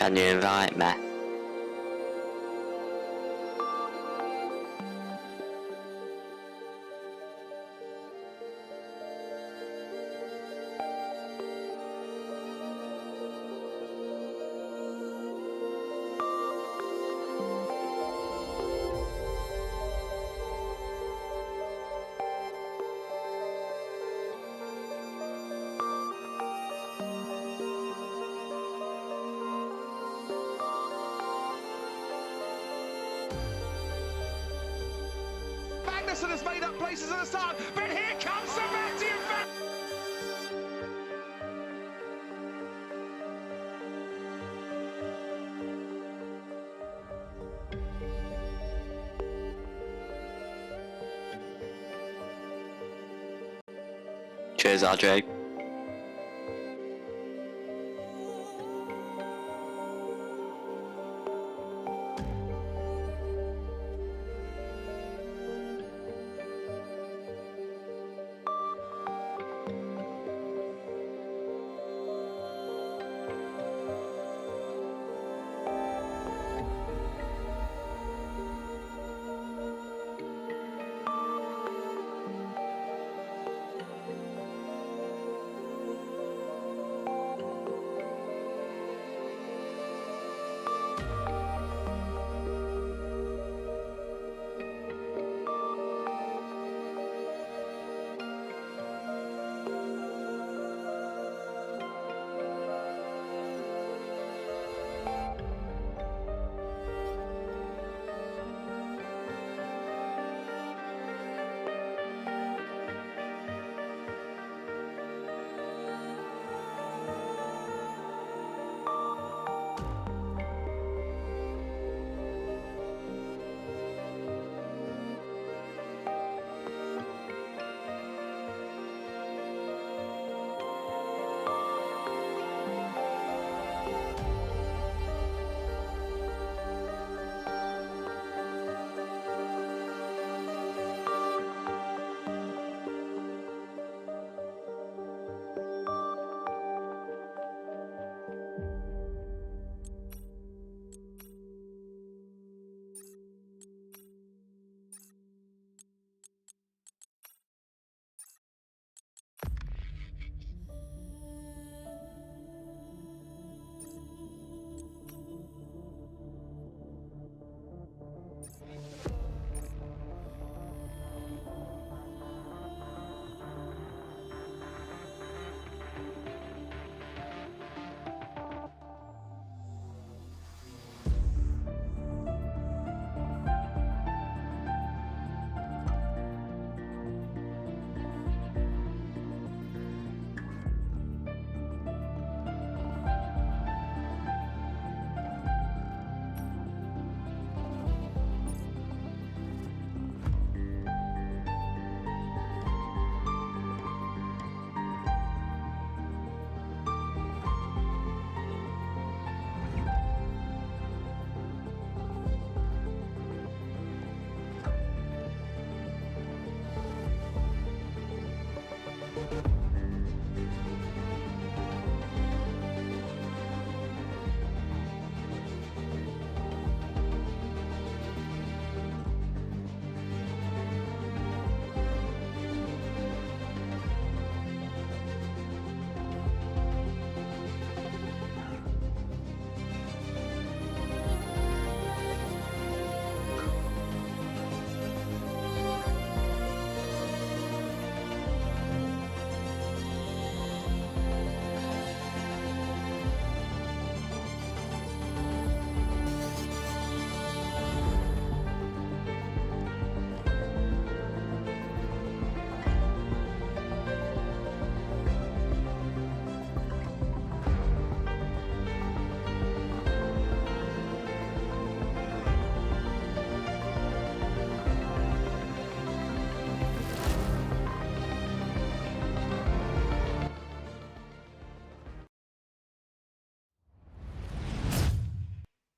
Can you invite me? Magnussen has made up places at the start, but here comes Sebastian Vettel. Cheers, RJ.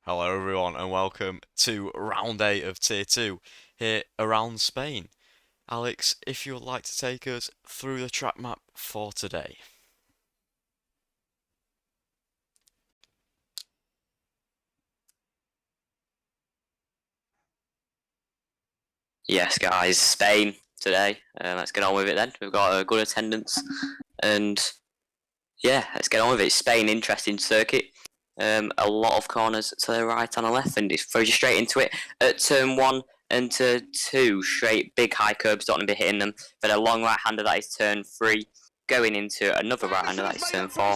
Hello everyone and welcome to round 8 of Tier 2 here around Spain. Alex, if you would like to take us through the track map for today. Yes, guys, Spain today. Let's get on with it then. We've got a good attendance, and yeah, let's get on with it. Spain, interesting circuit. A lot of corners to the right and the left, and it's throws you straight into it at turn 1 and turn 2. Straight big high curbs, don't want to be hitting them. Then a long right hander, that is turn 3. Going into another right hander, that is turn 4.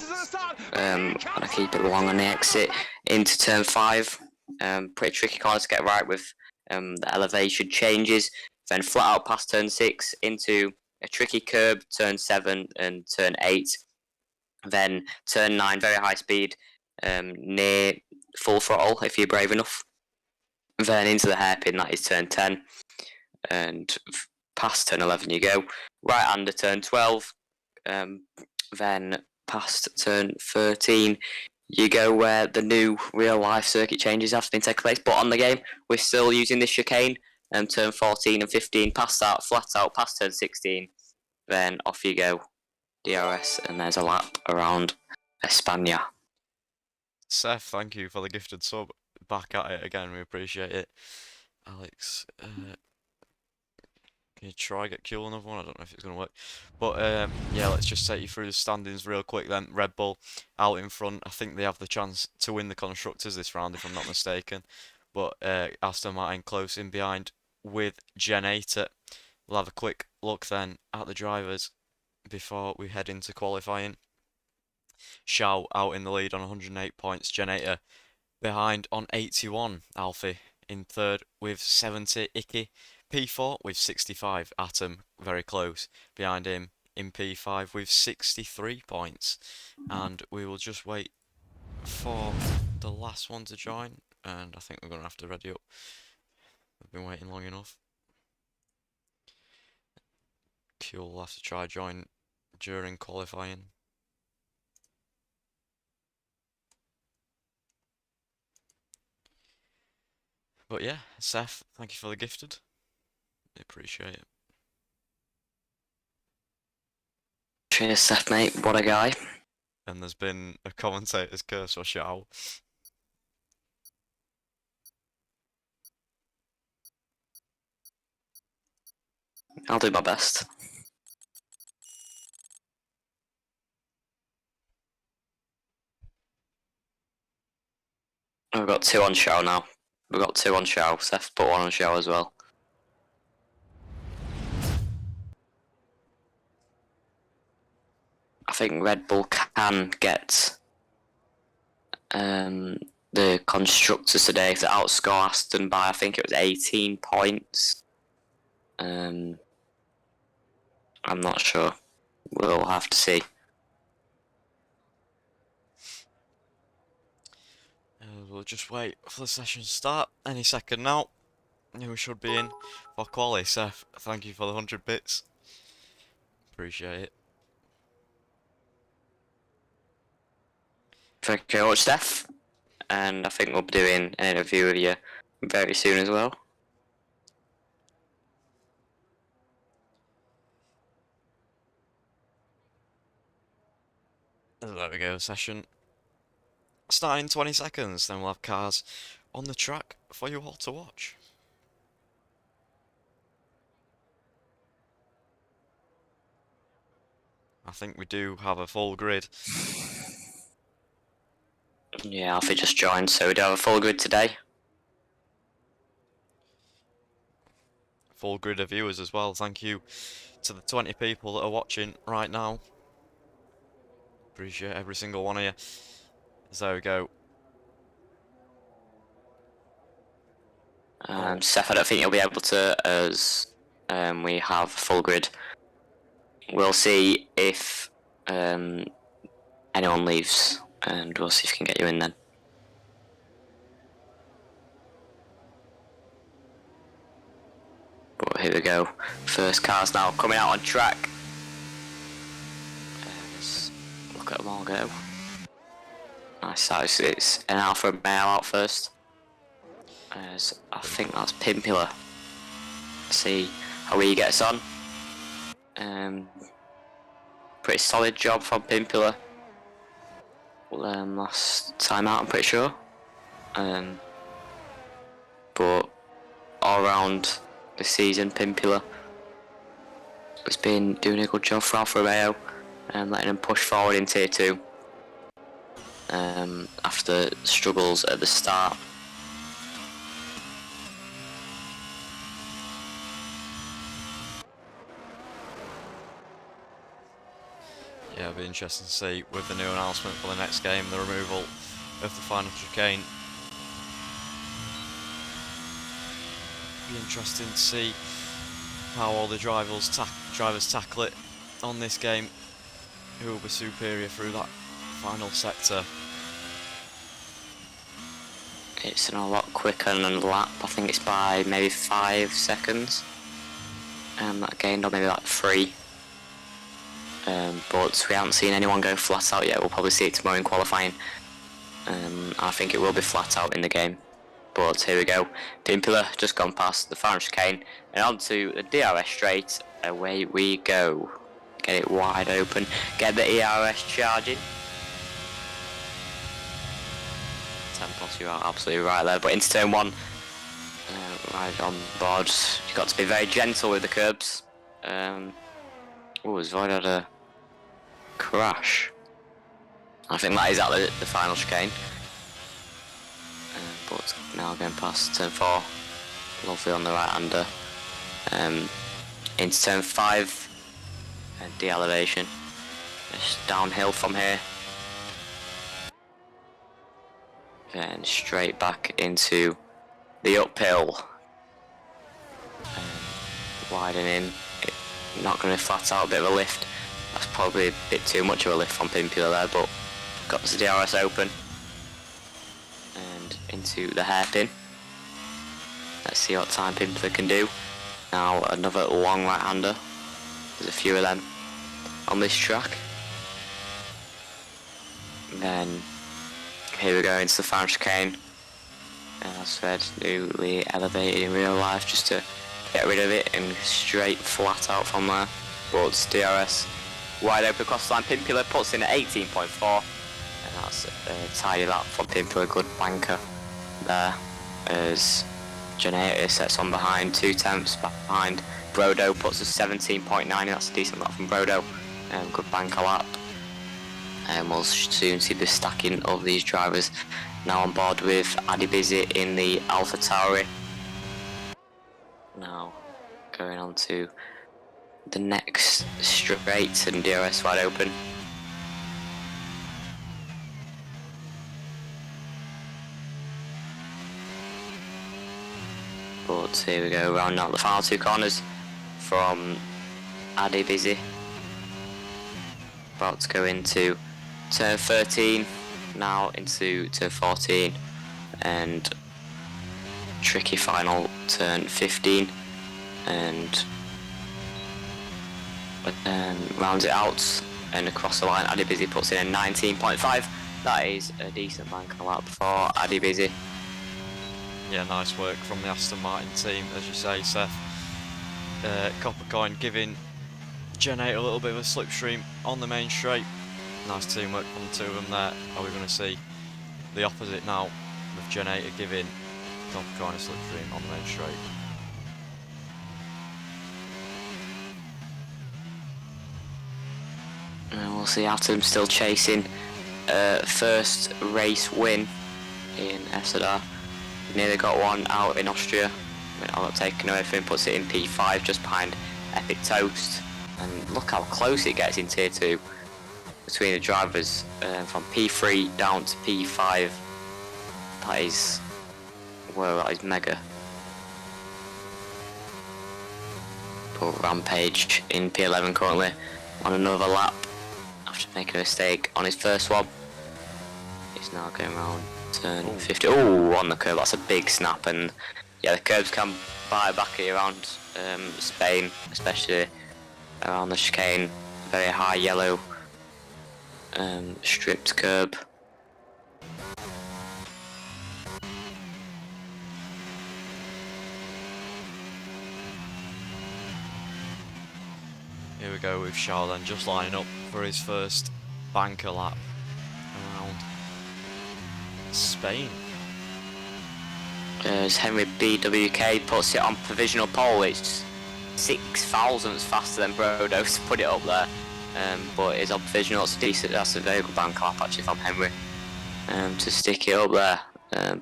Gonna keep it long on the exit into turn 5. Pretty tricky corner to get right with the elevation changes. Then flat out past turn 6 into a tricky curb, turn 7 and turn 8. Then turn 9, very high speed, near full throttle if you're brave enough. Then into the hairpin, that is turn 10. And past turn 11 you go. Right hander turn 12. Then past turn 13 you go where the new real life circuit changes have been taking place. But on the game, we're still using this chicane. Turn 14 and 15, past that, flat out, past turn 16. Then off you go, DRS, and there's a lap around España. Seth, thank you for the gifted sub. Back at it again, we appreciate it. Alex, can you try get Q another one? I don't know if it's going to work. But yeah, let's just take you through the standings real quick then. Red Bull out in front. I think they have the chance to win the Constructors this round, if I'm not mistaken. But Aston Martin close in behind with Genator. We'll have a quick look then at the drivers before we head into qualifying. Xiao out in the lead on 108 points. Genator behind on 81. Alfie in third with 70. Icky P4 with 65. Atom very close behind him in P5 with 63 points. And we will just wait for the last one to join. And I think we're going to have to ready up. We've been waiting long enough. Q will have to try join during qualifying. But yeah, Seth, thank you for the gifted. I appreciate it. Cheers, Seth, mate. What a guy. And there's been a commentator's curse for Xiao. I'll do my best. We've got 2 on Xiao now. We've got 2 on Xiao. Seth put 1 on Xiao as well. I think Red Bull can get the Constructors today if they outscore Aston by, I think it was 18 points. I'm not sure. We'll have to see. We'll just wait for the session to start any second now. We should be in for quali. Seth, thank you for the 100 bits. Appreciate it. Thank you very much, Steph. And I think we'll be doing an interview with you very soon as well. There we go, session. Starting in 20 seconds, then we'll have cars on the track for you all to watch. I think we do have a full grid. Yeah, Alfie just joined, so we do have a full grid today. Full grid of viewers as well. Thank you to the 20 people that are watching right now. Appreciate every single one of you. So there we go. Seth, I don't think you'll be able to, as we have full grid. We'll see if anyone leaves, and we'll see if we can get you in then. But here we go. First cars now coming out on track. Let's look at them all go. Nice size. It's an Alpha Male out first. As I think that's Pimpula. See how he gets on. Pretty solid job from Pimpula. Last time out, I'm pretty sure. But all round, this season. Pimpula has been doing a good job for Alfa Romeo and letting them push forward in Tier 2 after the struggles at the start. Yeah, it'll be interesting to see with the new announcement for the next game, the removal of the final chicane. Be interesting to see how all the drivers tackle it on this game. Who will be superior through that final sector? It's a lot quicker than a lap. I think it's by maybe 5 seconds. That gained, or maybe like 3. But we haven't seen anyone go flat out yet. We'll probably see it tomorrow in qualifying. I think it will be flat out in the game. But here we go. Pimpula just gone past the final chicane and onto the DRS straight. Away we go. Get it wide open. Get the ERS charging. 10 plus, you are absolutely right there. But into turn 1, right on board. You've got to be very gentle with the curbs. Zoid had a crash. I think that is at the final chicane. But now going past turn 4, lovely on the right hander. Into turn 5, de-elevation. Just downhill from here. Then straight back into the uphill. Widening. Not going to flat out, a bit of a lift. That's probably a bit too much of a lift from Pimpula there, but got the DRS open. And into the hairpin. Let's see what time Pimpula can do. Now another long right hander. There's a few of them on this track. And then here we go into the final chicane. As I said, newly elevated in real life just to get rid of it and straight flat out from there. But DRS wide open across the line. Pimpula puts in at 18.4, and that's a tidy lap from Pimpula. Good banker there as Generator sets on behind, 2 tenths behind. Brodo puts a 17.9, that's a decent lap from Brodo. Good banker lap. And we'll soon see the stacking of these drivers. Now on board with Adebisi in the AlphaTauri. Now going on to the next straight and DRS wide open. But here we go, rounding out the final 2 corners from Adebisi. About to go into turn 13, now into turn 14, and tricky final turn 15, and rounds it out and across the line. Adebisi puts in a 19.5. That is a decent banker lap for Adebisi. Yeah, nice work from the Aston Martin team, as you say, Seth. Coppercoin giving Gen 8 a little bit of a slipstream on the main straight. Nice teamwork from the 2 of them there. Are we going to see the opposite now, with Gen 8 giving Coppercoin a slipstream on the main straight? And we'll see Atom still chasing first race win in Essedar. Nearly got one out in Austria. I'm not taking away from him, puts it in P5 just behind Epic Toast. And look how close it gets in Tier 2 between the drivers, from P3 down to P5. That is, well, that is mega. Poor Rampage in P11 currently on another lap after making a mistake on his first one. He's now going around turn 50. Oh, on the curb, that's a big snap. And yeah, the curbs can bite back at you around Spain, especially around the chicane. Very high yellow stripped curb. Here we go with Charles then, just lining up for his first banker lap around Spain. as Henry BWK puts it on provisional pole. It's 6 thousandths faster than Brodo to put it up there, but it's on provisional. It's decent. That's a very good bank lap actually from Henry to stick it up there.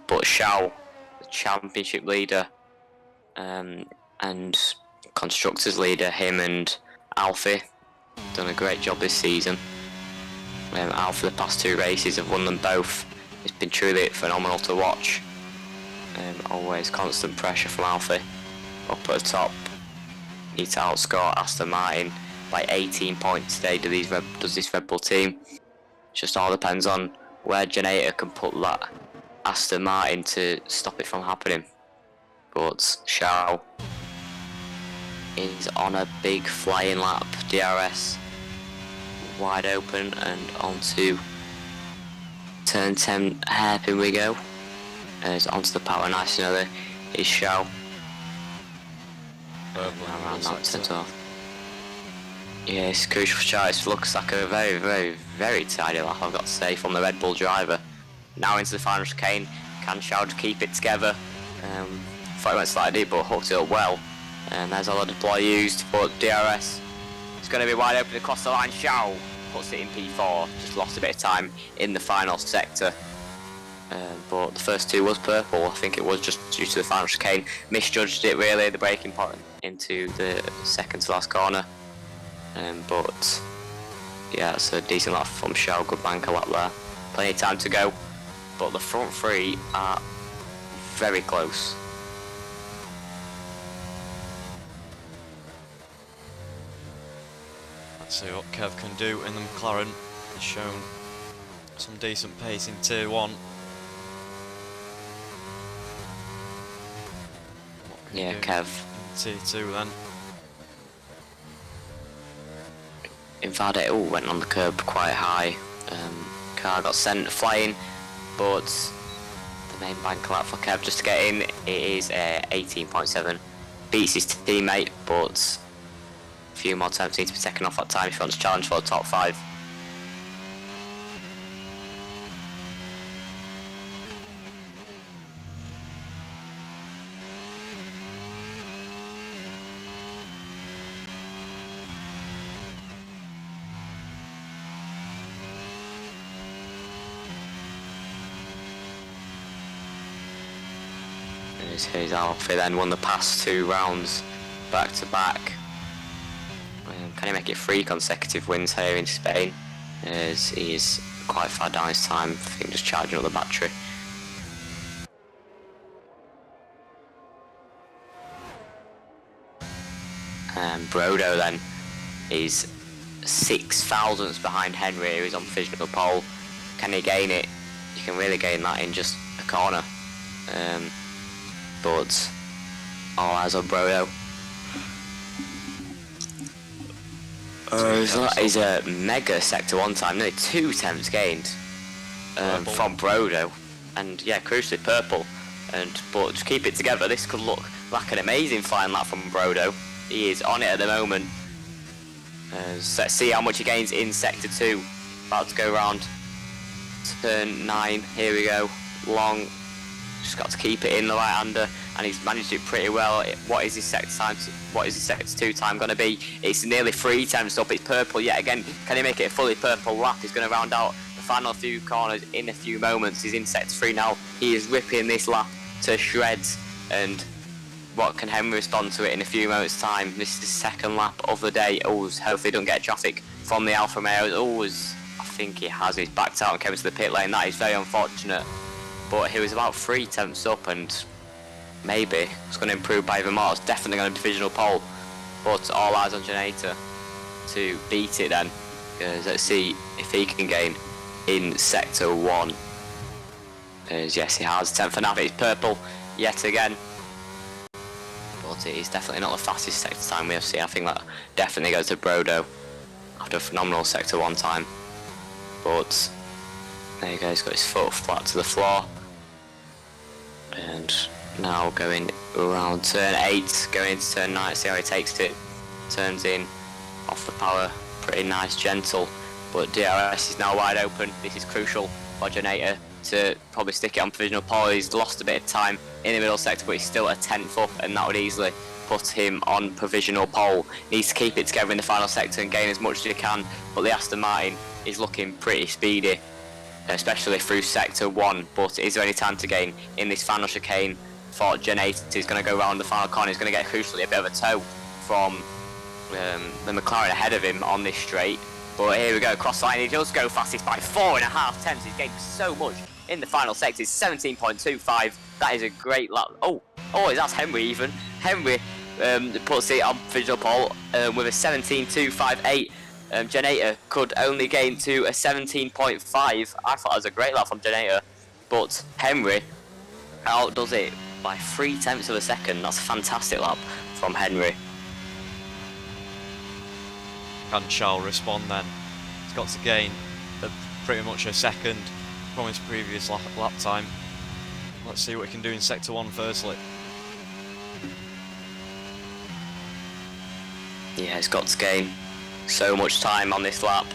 But Xiao, the championship leader and constructors leader, him and Alfie done a great job this season. Alfie the past 2 races have won them both. It's been truly phenomenal to watch. Always constant pressure from Alfie up at the top. Need to outscore Aston Martin by 18 points today. Does this Red Bull team? Just all depends on where Janator can put that Aston Martin to stop it from happening. But Xiao is on a big flying lap. DRS wide open and onto turn 10 hairpin we go. As onto the power nice and early is Xiao. Around that turns off. Yeah, it's crucial for Xiao. It looks like a very, very, very tidy lap, I've got to say, from the Red Bull driver. Now into the final chicane. Can Xiao keep it together? Thought he went slightly deep, but hooked it up well. And there's all the deploy used, but DRS is going to be wide open across the line. Xiao puts it in P4, just lost a bit of time in the final sector. But the first 2 was purple. I think it was just due to the final chicane. Misjudged it really, the braking point into the second to last corner. But yeah, it's a decent lap from Xiao, good banker lap there. Plenty of time to go, but the front 3 are very close. Let's see what Kev can do in the McLaren. He's shown some decent pace in Tier 1. Yeah, Kev. In Tier 2 then. Invade went on the curb quite high. Car got sent flying, but the main bank lap for Kev just to get in, it is 18.7. Beats his teammate, but a few more attempts need to be taken off that time if he wants to challenge for the top 5. His Alfie then won the past 2 rounds back to back. Can he make it 3 consecutive wins here in Spain? As he is quite far down his time, I think just charging up the battery. Brodo then is 6 thousandths behind Henry, who is on provisional pole. Can he gain it? You can really gain that in just a corner. But all eyes on Brodo. He's a mega sector 1 time, nearly 2 attempts gained from Brodo, and yeah, crucially purple. But to keep it together, this could look like an amazing flying lap from Brodo. He is on it at the moment. So let's see how much he gains in sector 2. About to go around turn 9. Here we go. Long. Just got to keep it in the right-hander, and he's managed it pretty well. What is his sector time? What is his sector 2 time going to be? It's nearly 3 times up. It's purple yet again. Can he make it a fully purple lap? He's going to round out the final few corners in a few moments. He's in sector 3 now. He is ripping this lap to shreds, and what can Henry respond to it in a few moments' time? This is the second lap of the day. Hopefully don't get traffic from the Alfa Romeo. I think he has. He's backed out and came to the pit lane. That is very unfortunate. But he was about 3 tenths up, and maybe it's going to improve by even more. It's definitely going to divisional pole, but all eyes on Janator to beat it then. Let's see if he can gain in sector 1. Yes, he has. 10th for Navi. It's purple yet again, but it is definitely not the fastest sector time we have seen. I think that definitely goes to Brodo after a phenomenal sector 1 time. But there you go, he's got his foot flat to the floor. And now going around turn 8, going into turn 9, see how he takes it. Turns in, off the power, pretty nice, gentle. But DRS is now wide open. This is crucial for Janator to probably stick it on provisional pole. He's lost a bit of time in the middle sector, but he's still a 10th up, and that would easily put him on provisional pole. Needs to keep it together in the final sector and gain as much as he can, but the Aston Martin is looking pretty speedy, especially through sector 1. But is there any time to gain in this final chicane? For Gen 8 is going to go around the final corner. He's going to get crucially a bit of a tow from the McLaren ahead of him on this straight. But here we go, cross line. He does go fastest by 4.5 tenths. He's gained so much in the final sector. It's 17.25. That is a great lap. Oh, that's Henry even. Henry puts it on provisional pole with a 17.258. Genator could only gain to a 17.5. I thought that was a great lap from Genator, but Henry outdoes it by 0.3 of a second. That's a fantastic lap from Henry. Can Charles respond then? He's got to gain pretty much a second from his previous lap time. Let's see what he can do in sector 1 firstly. Yeah, he's got to gain so much time on this lap,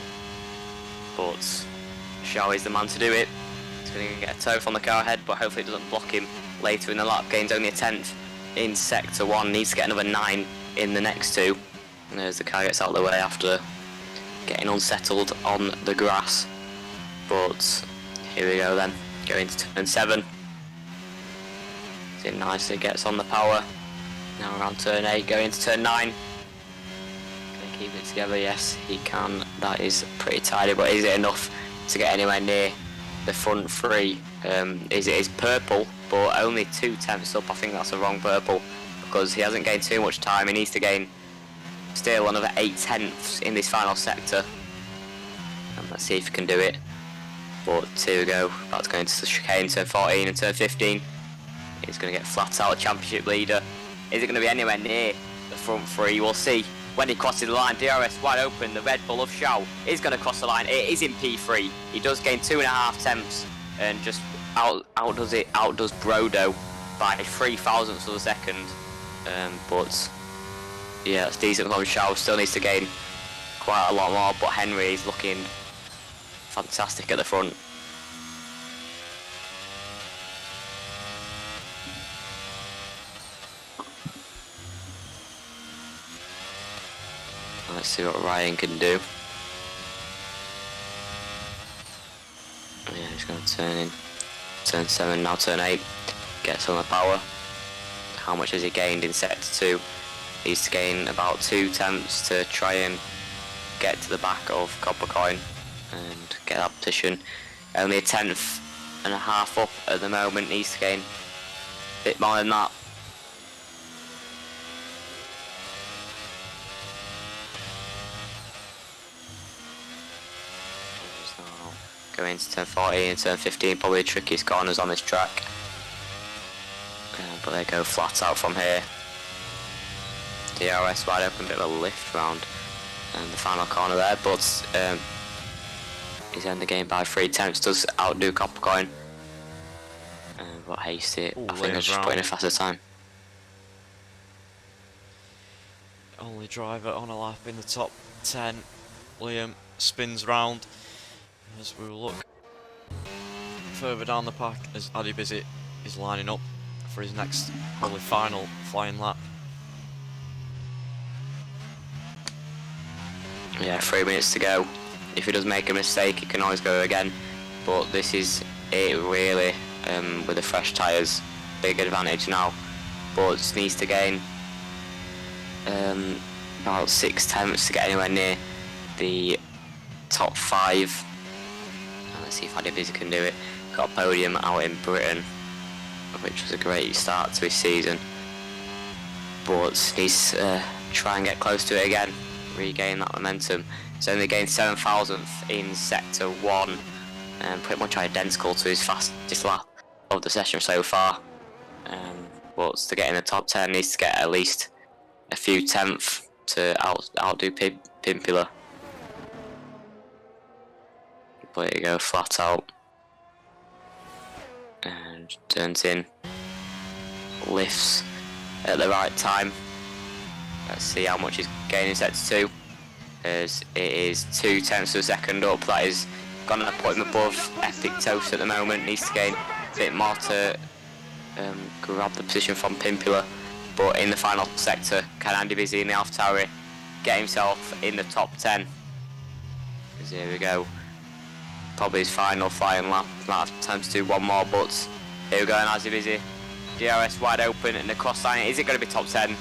but Shaw is the man to do it. He's going to get a tow from the car ahead, but hopefully it doesn't block him later in the lap. Gains only a 10th in sector 1, needs to get another 9 in the next 2. And there's the car gets out of the way after getting unsettled on the grass. But here we go then, going to turn 7. It nicely, gets on the power. Now around turn 8, going to turn 9. Can he keep it together? Yes, he can. That is pretty tidy, but is it enough to get anywhere near the front 3? It is purple, but only 2 tenths up. I think that's a wrong purple, because he hasn't gained too much time. He needs to gain still another 8 tenths in this final sector. And let's see if he can do it. But here we go, about to go into the chicane, turn 14 and turn 15. He's going to get flat out championship leader. Is it going to be anywhere near the front 3? We'll see when he crosses the line. DRS wide open, the Red Bull of Shaw is going to cross the line. It is in P3. He does gain 2.5 tenths and just outdoes Brodo by 0.003 of a second. But yeah, it's decent from Shaw. Still needs to gain quite a lot more, but Henry is looking fantastic at the front. Let's see what Ryan can do. Yeah, he's going to turn in. Turn 7, now turn 8. Gets on the power. How much has he gained in sector 2? Needs to gain about 2 tenths to try and get to the back of Coppercoin and get that position. Only a 10.5 up at the moment. Needs to gain a bit more than that. Going to turn 14 and turn 15, probably the trickiest corners on this track. But they go flat out from here. DRS wide open, bit of a lift round and the final corner there, but he's ended the game by 3 tenths, does outdo Coppercoin. But Hasty, I think I just put in a faster time. Only driver on a lap in the top 10. Liam spins round as we will look further down the pack as Addy Bizzit is lining up for his next, probably final flying lap. Yeah, 3 minutes to go. If he does make a mistake, he can always go again. But this is it really, with the fresh tyres, big advantage now. But needs to gain about 6 tenths to get anywhere near the top 5. Let's see if Addy Bizzit can do it. Got a podium out in Britain, which was a great start to his season. But he's try and get close to it again, regain that momentum. He's only gained 7,000th in sector 1, and pretty much identical to his fastest lap of the session so far. But to get in the top 10, needs to get at least a few tenths to outdo Pimpila. But here you go, flat out. And turns in. Lifts at the right time. Let's see how much he's gaining in sector 2. As it is 2 tenths of a second up. That is gonna put him above Epic Toast at the moment. Needs to gain a bit more to grab the position from Pimpula. But in the final sector, can Andy Busy in the AlphaTauri get himself in the top 10? Because here we go. Probably his final flying lap. Might have time to do one more, but here we go, and Andy Busy. DRS wide open and the cross line. Is it going to be top 10?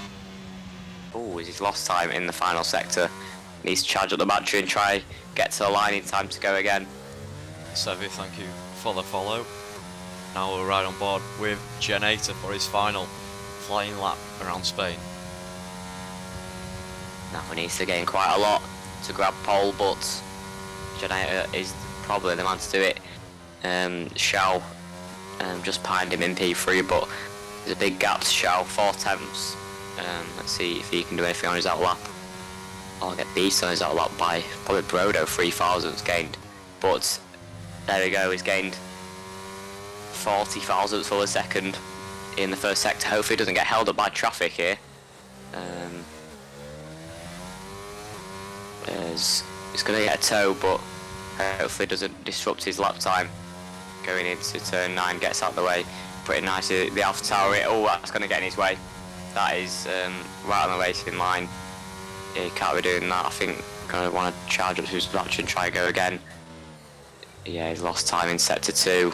Oh, he's lost time in the final sector. Needs to charge up the battery and try get to the line in time to go again. Sevi, thank you for the follow. Now we're right on board with Genator for his final flying lap around Spain. Now he needs to gain quite a lot to grab pole, but Genator is probably the man to do it. Shao just behind him in P3, but there's a big gap to Shao, 4/10. Let's see if he can do anything on his out lap. I'll get beat on his out lap by probably Brodo, 3 thousandths gained. But there we go, he's gained 40 thousandths of a second in the first sector. Hopefully he doesn't get held up by traffic here. He's going to get a tow, but hopefully it doesn't disrupt his lap time. Going into turn 9, gets out of the way pretty nicely. The AlphaTauri, oh, that's going to get in his way. That is right on the racing line. He can't be doing that. I think going to want to charge up to his battery and try and go again. Yeah, he's lost time in sector 2.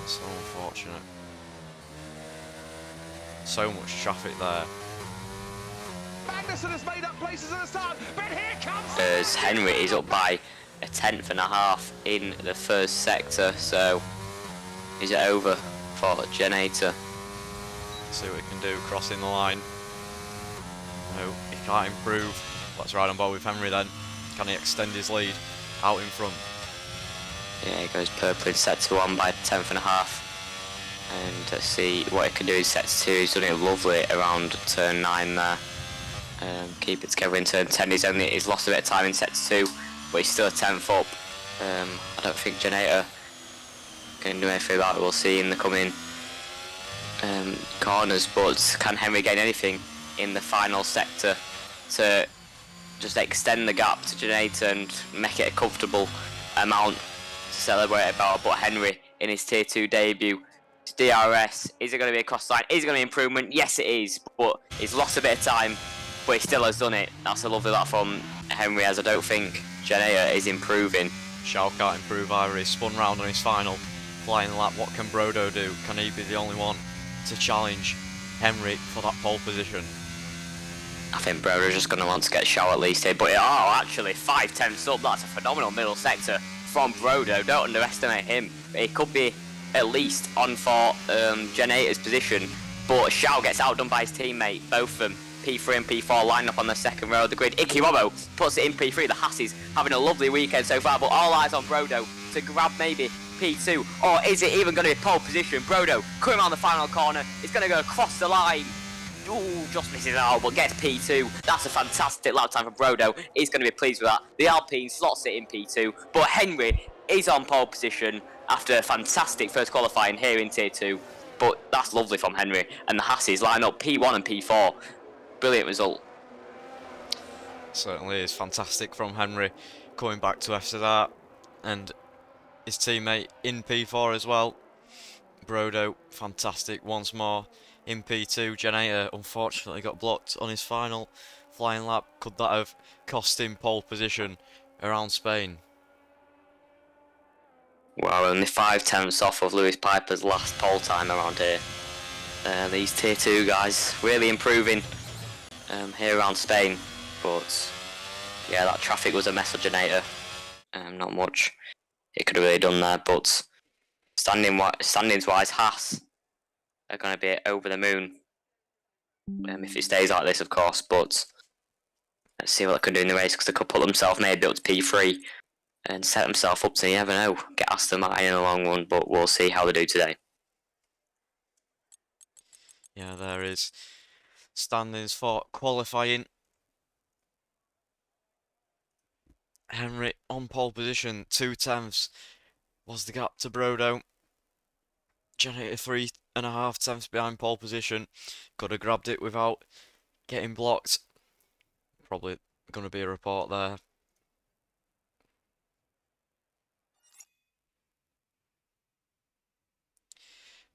So unfortunate. So much traffic there. Magnussen has made up places at the start, but here comes... As Henry is up by a 1/10.5 in the first sector, so is it over for Genator? See what he can do, crossing the line. No, he can't improve. Let's ride on board with Henry then. Can he extend his lead out in front? Yeah, he goes purple in sector 1 by 1/10.5. And let's see what he can do in sector 2. He's done it lovely around turn 9 there. Keep it together in turn 10. He's lost a bit of time in sector 2, but he's still a 10th up. I don't think Genator can do anything about it. We'll see in the coming corners, but can Henry gain anything in the final sector to just extend the gap to Genator and make it a comfortable amount to celebrate about? But Henry in his tier 2 debut, DRS, is it going to be a cross line? Is it going to be improvement? Yes it is, but he's lost a bit of time, but he still has done it. That's a lovely lap from Henry, as I don't think Genator is improving. Shao can't improve either. He's spun round on his final flying lap. What can Brodo do? Can he be the only one to challenge Henry for that pole position? I think Brodo's just going to want to get Shao at least here, but actually 5/10 up. That's a phenomenal middle sector from Brodo. Don't underestimate him. He could be at least on for Genator's position, but Shao gets outdone by his teammate. Both of them, P3 and P4, line up on the second row of the grid. Iki Robbo puts it in P3. The Hassies having a lovely weekend so far, but all eyes on Brodo to grab maybe P2, or is it even going to be pole position? Brodo coming around the final corner. It's going to go across the line. Ooh, just misses out, but gets P2. That's a fantastic lap time for Brodo. He's going to be pleased with that. The Alpine slots it in P2, but Henry is on pole position after a fantastic first qualifying here in Tier 2. But that's lovely from Henry, and the Hassies line up P1 and P4. Brilliant result. Certainly is fantastic from Henry, coming back to after that, and his teammate in P4 as well. Brodo, fantastic once more in P2. Genator unfortunately got blocked on his final flying lap. Could that have cost him pole position around Spain? Well, only 5/10 off of Lewis Piper's last pole time around here. These Tier 2 guys really improving here around Spain, but yeah, that traffic was a mess for Genator. Not much he could have really done there, but standings wise, Haas are going to be over the moon if it stays like this, of course. But let's see what they can do in the race, because they could put themselves maybe up to P3 and set themselves up to, you never know, get Aston Martin in the long run. But we'll see how they do today. Yeah, there is standings for qualifying. Henry on pole position, 2/10 was the gap to Brodo. Genator 3.5 behind pole position. Could have grabbed it without getting blocked. Probably going to be a report there.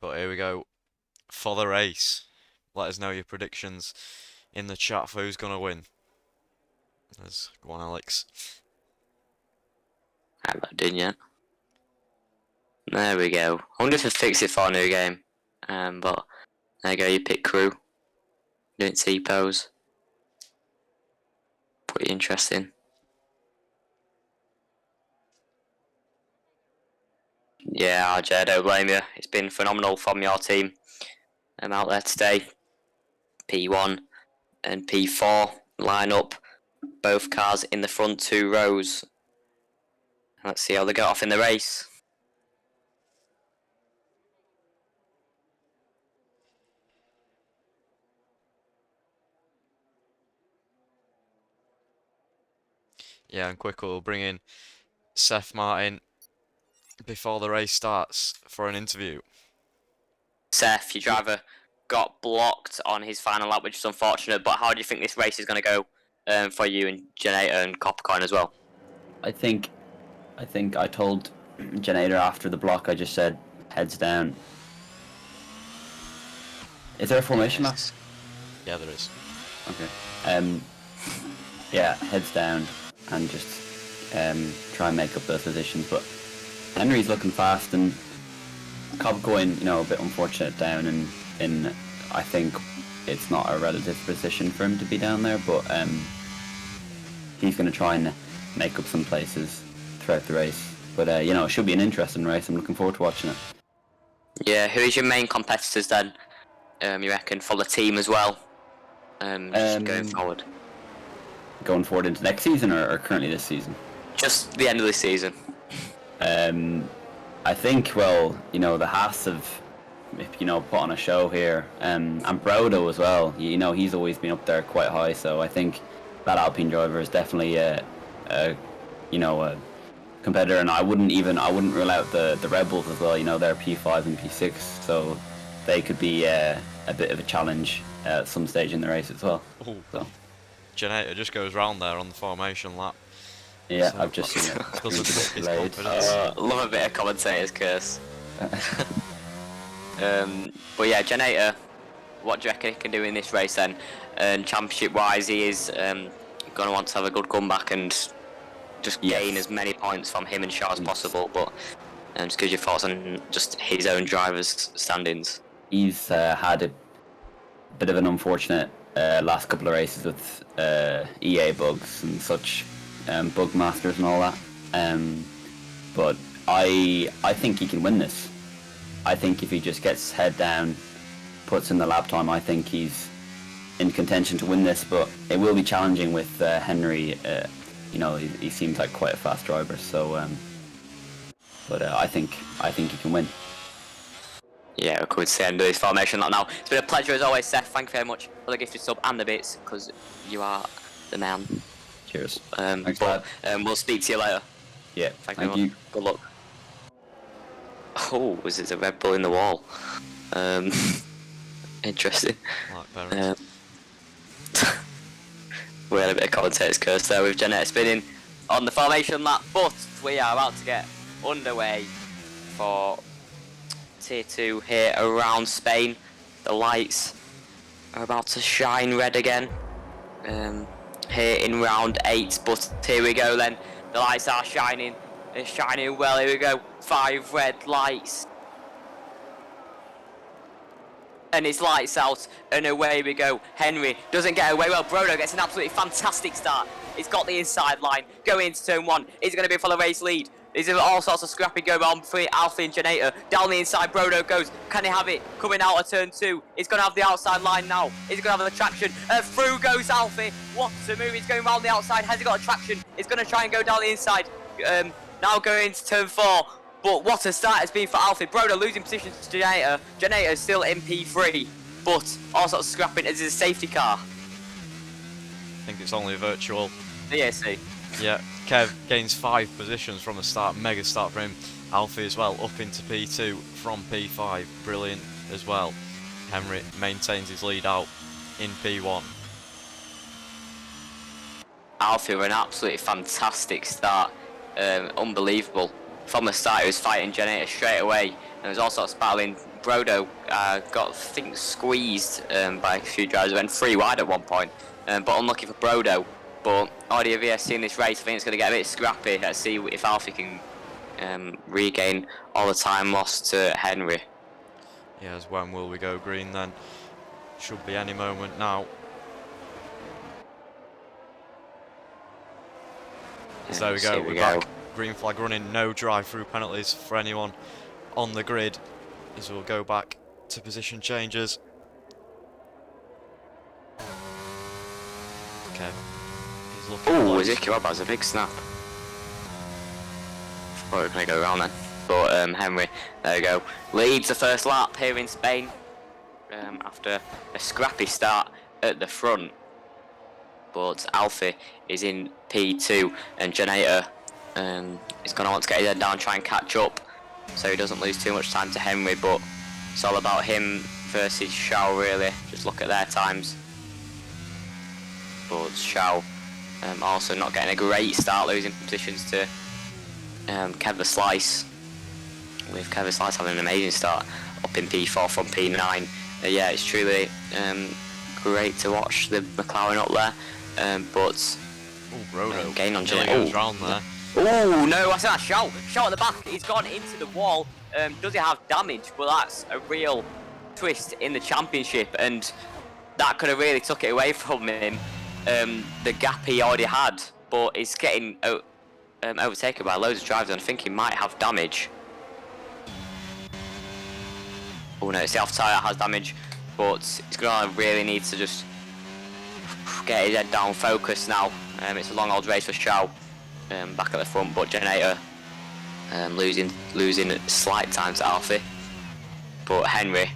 But here we go for the race. Let us know your predictions in the chat for who's gonna win. Go on, Alex. I haven't logged in yet. There we go. I wonder if they fix it for a new game. But there you go, you pick crew. Doing T-pose. Pretty interesting. Yeah, RJ, I don't blame you. It's been phenomenal from your team. I'm out there today. P1 and P4 line up. Both cars in the front 2 rows. Let's see how they get off in the race. Yeah, and quick, we'll bring in Seth Martin before the race starts for an interview. Seth, your driver got blocked on his final lap, which is unfortunate, but how do you think this race is going to go for you and Janator and Coppercoin as well? I think I told Janator after the block, I just said, heads down. Is there a formation lap? Yeah, there is. Okay. Yeah, heads down and just try and make up those positions. But Henry's looking fast, and Coppercoin, a bit unfortunate down in I think it's not a relative position for him to be down there, but he's going to try and make up some places throughout the race. But it should be an interesting race. I'm looking forward to watching it. Yeah, who is your main competitors then? You reckon for the team as well? Going forward. Going forward into next season or currently this season? Just the end of the season. I think, the Haas have, put on a show here, and Brodo as well. He's always been up there quite high, so I think that Alpine driver is definitely a competitor, and I wouldn't rule out the Red Bulls as well. They're P5 and P6, so they could be a bit of a challenge at some stage in the race as well. Ooh. So. Janator just goes round there on the formation lap. Yeah, So I've just seen it. doesn't It's fit his delayed. confidence. Love a bit of commentator's curse. But yeah, Janator, what do you reckon he can do in this race then? And championship wise, he is going to want to have a good comeback and just gain as many points from him and Shaw as possible. But just give your thoughts on just his own driver's standings. He's had a bit of an unfortunate last couple of races with EA bugs and such, bug masters and all that. But I think he can win this. I think if he just gets head down, puts in the lap time, I think he's in contention to win this. But it will be challenging with Henry. He seems like quite a fast driver. So, but I think he can win. Yeah, we could say end of this formation lap now. It's been a pleasure as always, Seth. Thank you very much for the gifted sub and the bits, because you are the man. Cheers. Thanks, Brad. We'll speak to you later. Yeah, Thank thank you. you. Good luck. Oh, was it a Red Bull in the wall? Interesting. Like Barrett. We had a bit of commentator's curse there with Janator spinning on the formation lap, but we are about to get underway for Tier 2 here around Spain. The lights are about to shine red again here in round 8, but here we go then. The lights are shining. They're shining well. Here we go. 5 red lights. And it's lights out, and away we go. Henry doesn't get away well. Brodo gets an absolutely fantastic start. He's got the inside line going into turn 1. Is it going to be for the race lead? There's all sorts of scrapping going on for Alfie and Janator. Down the inside, Brodo goes. Can he have it? Coming out of turn 2. He's going to have the outside line now. He's going to have the traction. Through goes Alfie. What a move. He's going around the outside. Has he got a traction? He's going to try and go down the inside. Now going into turn 4. But what a start it's been for Alfie. Brodo losing position to Janator. Janator still in P3. But all sorts of scrapping as his safety car. I think it's only a virtual. DAC. Yeah, Kev gains 5 positions from the start. Mega start for him. Alfie as well, up into P2 from P5. Brilliant as well. Henry maintains his lead out in P1. Alfie with an absolutely fantastic start. Unbelievable. From the start he was fighting Janator straight away. And was also battling Brodo got, I think, squeezed by a few drivers, went 3 wide at one point, but unlucky for Brodo. But Audi VS seeing this race, I think it's going to get a bit scrappy. Let's see if Alfie can regain all the time lost to Henry. Yeah, as when will we go green then? Should be any moment now. So there we go, we're back. Green flag running, no drive-through penalties for anyone on the grid, as we'll go back to position changes. Okay, he's looking. Oh, Ezekiel Webb has a big snap. Thought we were going to go around then, but Henry, there we go, leads the first lap here in Spain after a scrappy start at the front. But Alfie is in P2 and Janator is going to want to get his head down and try and catch up so he doesn't lose too much time to Henry, but it's all about him versus Shao really. Just look at their times. But Shao also not getting a great start, losing positions to Kev the Slice, with Kev the Slice having an amazing start up in P4 from P9. Yeah, it's truly great to watch the McLaren up there. But Brodo gain on Janator goes round there. Oh no, I said that Shout at the back, he's gone into the wall. Does he have damage? Well, that's a real twist in the championship, and that could have really took it away from him, the gap he already had, but he's getting overtaken by loads of drivers, and I think he might have damage. Oh no, it's the off tyre has damage, but he's going to really need to just get his head down, focus now. It's a long old race for Shao back at the front, but Janator losing slight time to Alfie. But Henry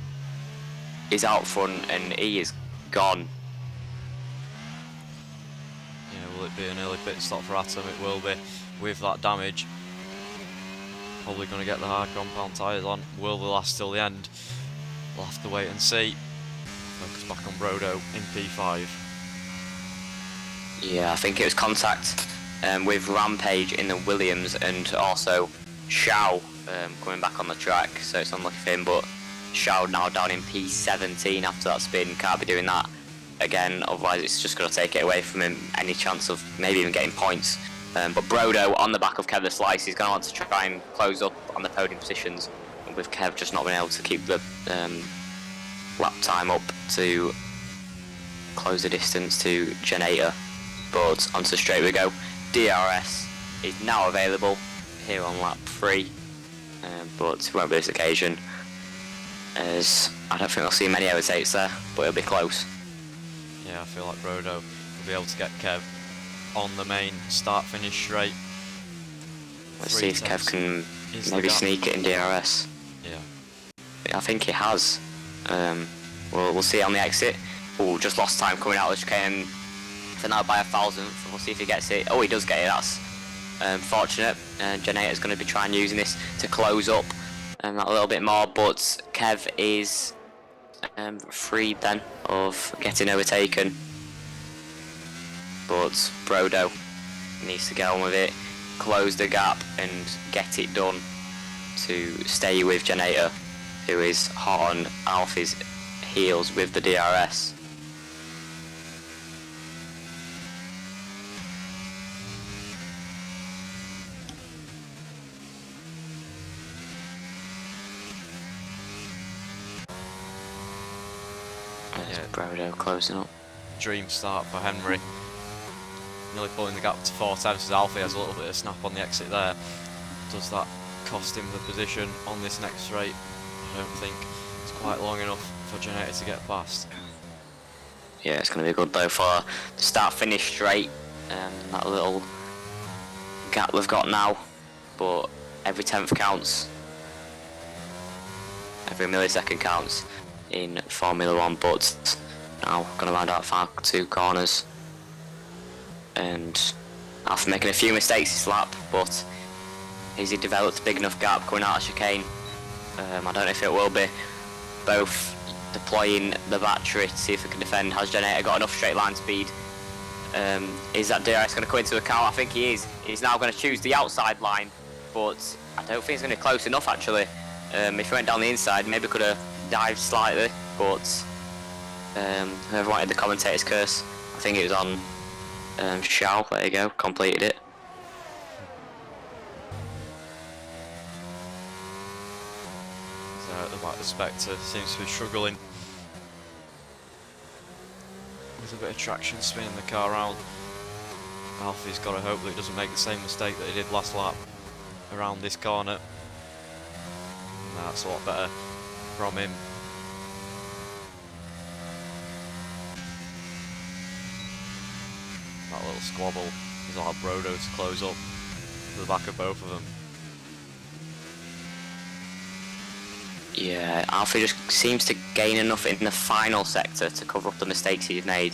is out front and he is gone. Yeah, will it be an early pit stop for Atom? It will be, with that damage. Probably going to get the hard compound tyres on. Will they last till the end? We'll have to wait and see. Focus back on Brodo in P5. Yeah, I think it was contact with Rampage in the Williams and also Shao coming back on the track, so it's unlucky for him, but Shao now down in P17 after that spin. Can't be doing that again, otherwise it's just going to take it away from him, any chance of maybe even getting points. But Brodo on the back of Kev the Slice, he's going to want to try and close up on the podium positions, with Kev just not being able to keep the lap time up to close the distance to Janator. But onto the straight we go. DRS is now available here on lap 3, but it won't be this occasion, as I don't think I'll see many overtakes there, but it'll be close. Yeah, I feel like Brodo will be able to get Kev on the main start-finish straight. Let's see if Kev can maybe sneak it in DRS. Yeah. I think he has. We'll see on the exit. Oh, just lost time coming out of the chicane. So now by 1,000th, we'll see if he gets it. Oh, he does get it, that's fortunate. Janator's going to be trying using this to close up a little bit more, but Kev is freed then of getting overtaken. But Brodo needs to get on with it, close the gap and get it done to stay with Janator, who is hot on Alfie's heels with the DRS. Yeah. Brodo closing up. Dream start for Henry. Nearly pulling the gap to 4 tenths as Alfie has a little bit of snap on the exit there. Does that cost him the position on this next straight? I don't think it's quite long enough for Janator to get past. Yeah, it's going to be good though for the start-finish straight. That little gap we've got now, but every 10th counts. Every millisecond counts in Formula 1, but now going to round out final 2 corners. And after making a few mistakes this lap, but has he developed a big enough gap coming out of chicane? I don't know if it will be. Both deploying the battery to see if they can defend. Has Janator got enough straight line speed? Is that DRS going to come into account? I think he is. He's now going to choose the outside line, but I don't think it's going to be close enough actually. If he went down the inside, maybe could have dived slightly, but whoever wanted the commentator's curse, I think it was on Shao. There you go, completed it. So at the back, the Spectre seems to be struggling with a bit of traction, spinning the car around. Alfie's got to hope that he doesn't make the same mistake that he did last lap around this corner. And that's a lot better from him. That little squabble has allowed Brodo to close up to the back of both of them. Yeah, Alfie just seems to gain enough in the final sector to cover up the mistakes he's made,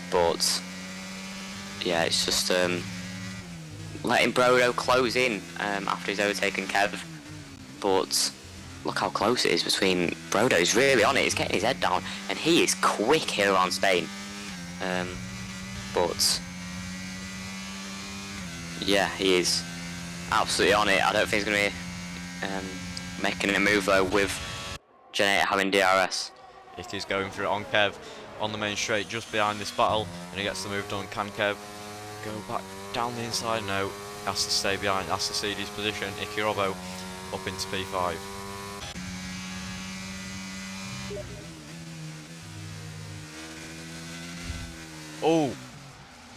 but yeah, it's just letting Brodo close in after he's overtaken Kev. But look how close it is between Brodo. He's really on it. He's getting his head down, and he is quick here around Spain. But yeah, he is absolutely on it. I don't think he's going to be making a move though with Geneita having DRS. Icky's going for it on Kev on the main straight just behind this battle, and he gets the move done. Can Kev go back down the inside? No, has to stay behind, has to cede his position. Icky Robbo up into P5. Oh,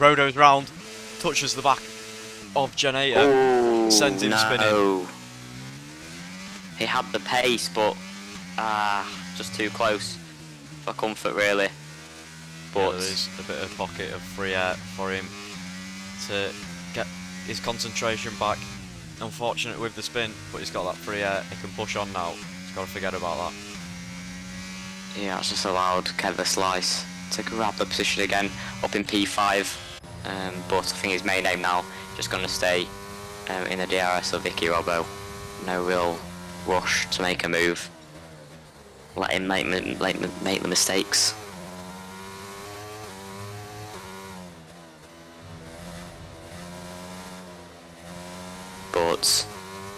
Brodo's round, touches the back of Geneita, sends him spinning. He had the pace, but just too close for comfort, really. But yeah, there's a bit of pocket of free air for him to get his concentration back. Unfortunate with the spin, but he's got that free air. He can push on now. He's got to forget about that. yeah, it's just allowed Kev a slice to grab the position again up in P5. But I think his main aim now just going to stay in the DRS of Icky Robbo. No real rush to make a move. Let him make the mistakes. But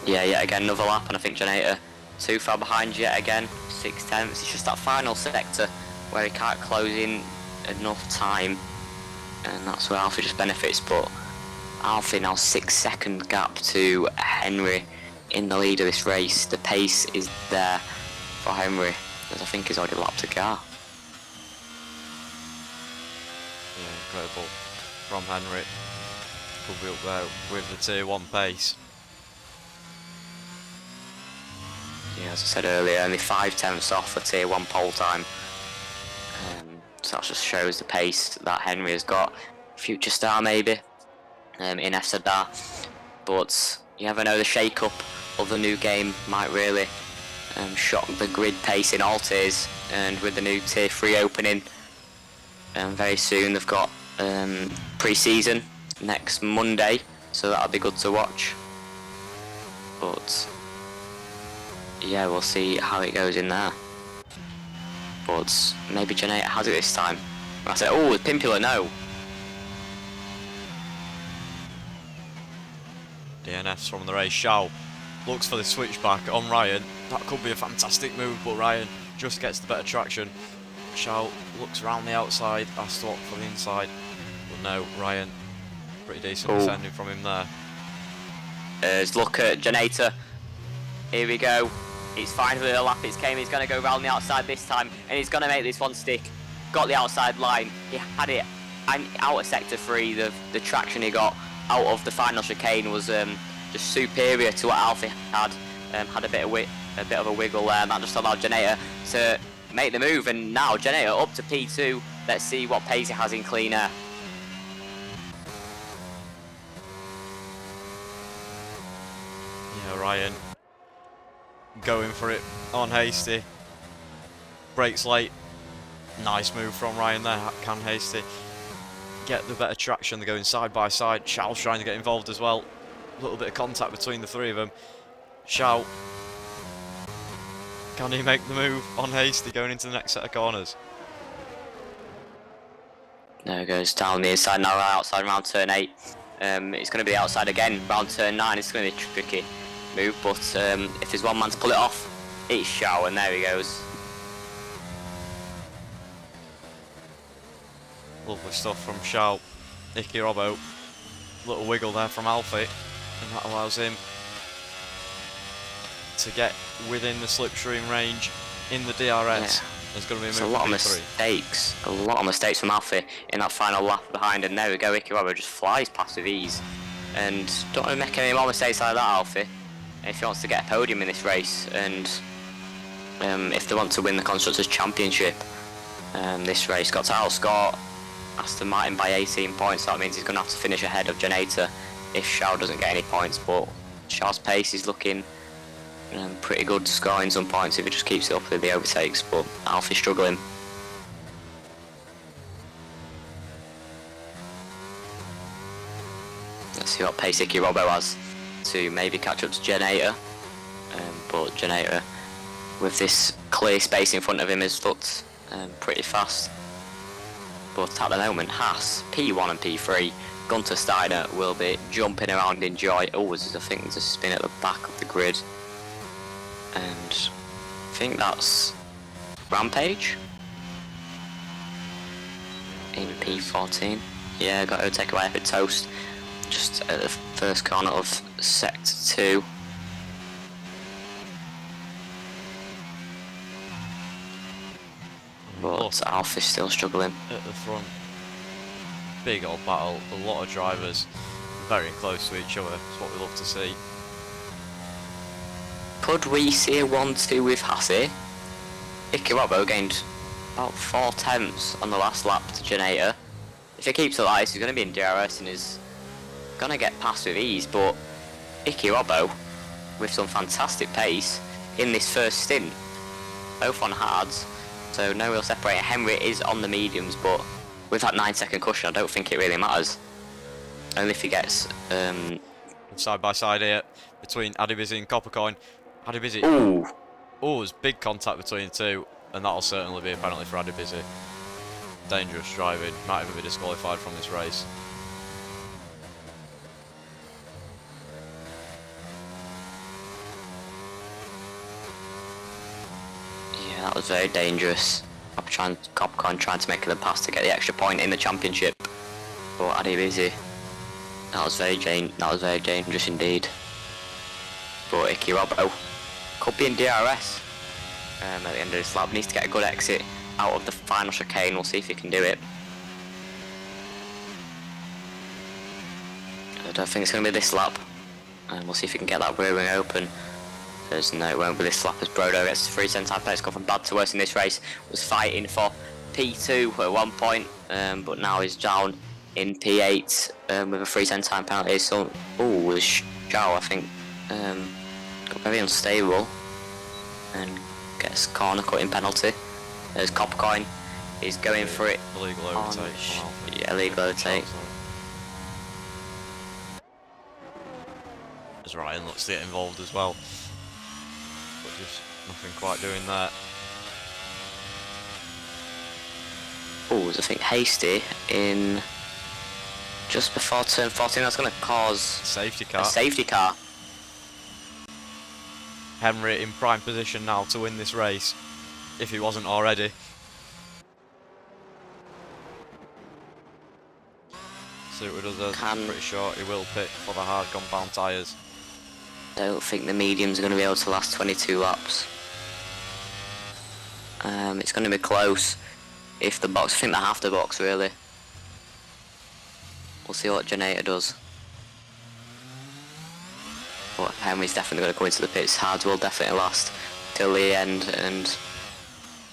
yeah, yet again another lap, and I think Geneita too far behind yet again. 6/10. It's just that final sector where he can't close in enough time, and that's where Alfie just benefits. But Alfie now 6-second gap to Henry in the lead of this race. The pace is there for Henry, as I think he's already lapped a car. Yeah, incredible from Henry. Could be up there with the tier 1 pace. Yeah, as I said earlier, only 5/10 off the tier 1 pole time. So that just shows the pace that Henry has got. Future star maybe in FZR. But you never know, the shake-up of the new game might really shock the grid pace in all tiers. And with the new tier 3 opening very soon, they've got pre-season next Monday, so that'll be good to watch. But yeah, we'll see how it goes in there. But maybe Geneita has it this time. And I said, oh, with Pimpula, no. DNFs from the race. Shao looks for the switchback on Ryan. That could be a fantastic move, but Ryan just gets the better traction. Shao looks around the outside, has to opt for the inside. But no, Ryan, pretty decent defending from him there. Let's look at Geneita. Here we go. He's fine for the lap it's came. He's going to go round the outside this time, and he's going to make this one stick. Got the outside line. He had it out of sector 3. The traction he got out of the final chicane was just superior to what Alfie had. Had a bit of a wiggle there. That just allowed Geneita to make the move, and now Geneita up to P2. Let's see what pace he has in clean air. Yeah, Ryan going for it on Hasty. Brakes late. Nice move from Ryan there. Can Hasty get the better traction? They're going side by side. Shao's trying to get involved as well. A little bit of contact between the three of them. Shao, can he make the move on Hasty going into the next set of corners? There it goes down the inside now, right outside round turn 8. It's going to be outside again, round turn 9. It's going to be a tricky move, but if there's one man to pull it off, It's Shaw, and there he goes. Lovely stuff from Shaw. Nicky Robbo. Little wiggle there from Alfie, and that allows him to get within the slipstream range in the DRS. Yeah. There's going to be a It's move a lot of to P3. mistakes. A lot of mistakes from Alfie in that final lap behind, and there we go. Nicky Robbo just flies past with ease. And don't want to make any more mistakes like that, Alfie. If he wants to get a podium in this race, and if they want to win the Constructors' Championship, this race got to outscore Aston Martin by 18 points. That means he's going to have to finish ahead of Janata if Shaw doesn't get any points. But Shaw's pace is looking pretty good, scoring some points if he just keeps it up with the overtakes. But Alfie's struggling. Let's see what pace Nicky Robbo has to maybe catch up to Janata. But Janata, with this clear space in front of him, has looked pretty fast. But at the moment, Haas, P1 and P3, Gunter Steiner will be jumping around in joy. Oh, I think there's a spin at the back of the grid. And I think that's Rampage in P14. Yeah, got to take away for Toast just at the first corner of Sector 2. But Alfie's still struggling. At the front, big old battle, a lot of drivers very close to each other. That's what we love to see. Could we see a 1-2 with Hassie? Nicky Robbo gained about 4 tenths on the last lap to Janata. If he keeps it like this, he's going to be in DRS and is going to get past with ease. But Nicky Robbo, with some fantastic pace in this first stint, both on hards, so no real separator. Henry is on the mediums, but with that 9-second cushion, I don't think it really matters. Only if he gets Side by side here between Adibizzi and Coppercoin. Adibizzi. ooh. Oh, there's big contact between the two, and that'll certainly be a penalty for Adibizzi. Dangerous driving, might even be disqualified from this race. Yeah, that was very dangerous. Coppercoin trying to make the pass to get the extra point in the championship. But Adibizzi, that was very dangerous indeed. But Nicky Robbo could be in DRS at the end of this lap. Needs to get a good exit out of the final chicane. We'll see if he can do it. I don't think it's going to be this lap. And we'll see if he can get that rear wing open. There's no, it won't be this lap as Brodo gets 3 cent-time place. Gone from bad to worse in this race. Was fighting for P2 at one point, but now he's down in P8 with a 3 cent-time penalty. So, ooh, Zhao, I think, got very unstable and gets corner cutting penalty. There's Coppercoin. He's going for it. Illegal overtake. Yeah, illegal overtake. As Ryan looks to get involved as well. But just nothing quite doing there. Oh, I think Hasty in just before turn 14. That's going to cause Safety a car. safety car. Henry in prime position now to win this race, if he wasn't already. See what he does there. I'm pretty sure he will pick for the hard compound tyres. Don't think the mediums are going to be able to last 22 laps. It's going to be close. If the box, I think they have to box really. We'll see what Janata does. But Henry's definitely going to come into the pits. Hards will definitely last till the end, and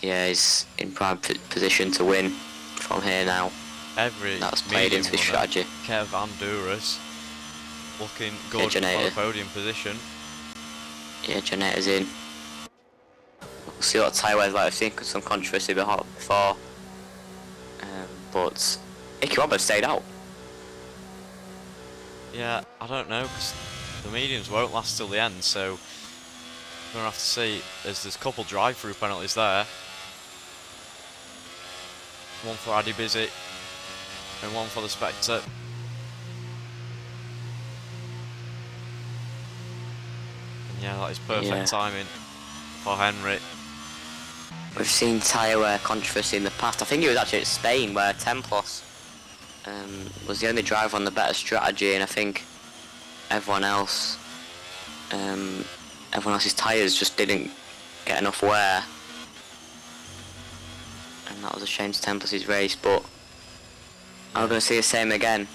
yeah, he's in prime position to win from here now. That's played into his strategy. Kev Andouras looking good for the podium position. Yeah, Janata's in. We'll see what tyre like. I've seen some controversy before, but Nicky Robbo stayed out. Yeah, I don't know, because the mediums won't last till the end, so we're going to have to see. There's a couple drive-through penalties there. One for Adibizzi and one for the Spectre. And yeah, that is perfect timing for Henry. We've seen tyre wear controversy in the past. I think it was actually at Spain where Templos was the only driver on the better strategy, and I think everyone else's tyres just didn't get enough wear, and that was a shame to Templos' race. But I'm going to see the same again.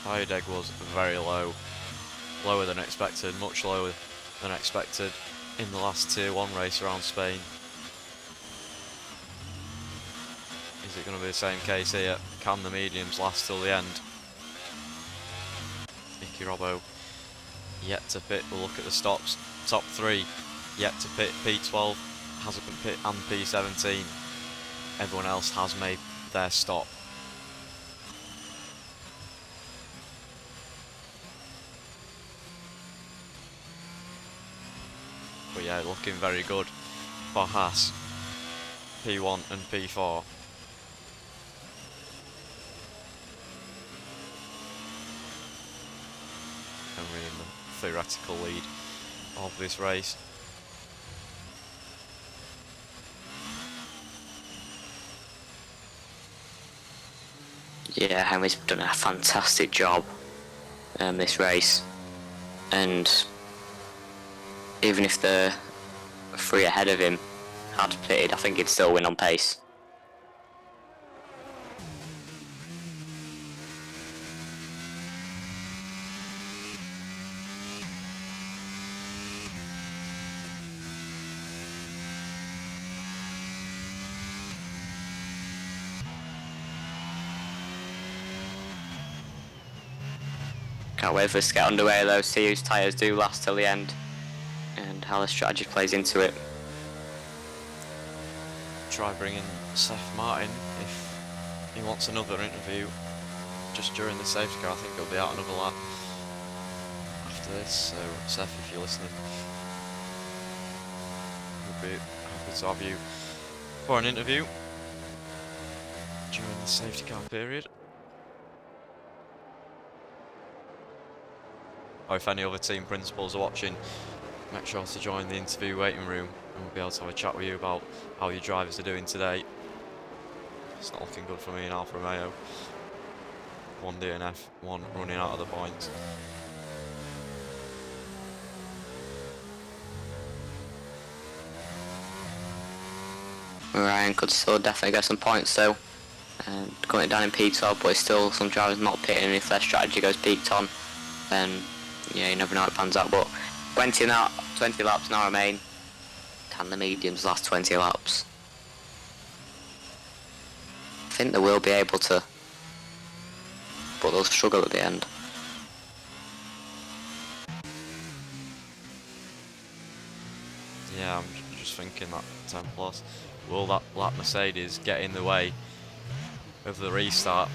Tyre deg was very low, lower than expected, much lower than expected in the last Tier 1 race around Spain. Is it going to be the same case here? Can the mediums last till the end? Nicky Robbo yet to pit. We'll look at the stops. Top 3 yet to pit. P12 hasn't been pit, and P17. Everyone else has made their stop. But yeah, looking very good for Haas. P1 and P4. Henry in the theoretical lead of this race. Yeah, Henry's done a fantastic job this race, and even if the 3 ahead of him had pitted, I think he'd still win on pace. Can't wait for us to get underway though, see whose tyres do last till the end and how the strategy plays into it. Try bringing Seth Martin if he wants another interview just during the safety car. I think he'll be out another lap after this, so Seth, if you're listening, we'll be happy to have you for an interview during the safety car period. Or if any other team principals are watching, make sure to join the interview waiting room and we'll be able to have a chat with you about how your drivers are doing today. It's not looking good for me in Alfa Romeo. 1 DNF, 1 running out of the points. Ryan could still definitely get some points though. Currently down in P12, but it's still some drivers not pitting, and if their strategy goes peaked on, then yeah, you never know how it pans out. But 20 laps now remain. Can the mediums last 20 laps? I think they will be able to, but they'll struggle at the end. Yeah, I'm just thinking that 10 plus. Will that lap Mercedes get in the way of the restart?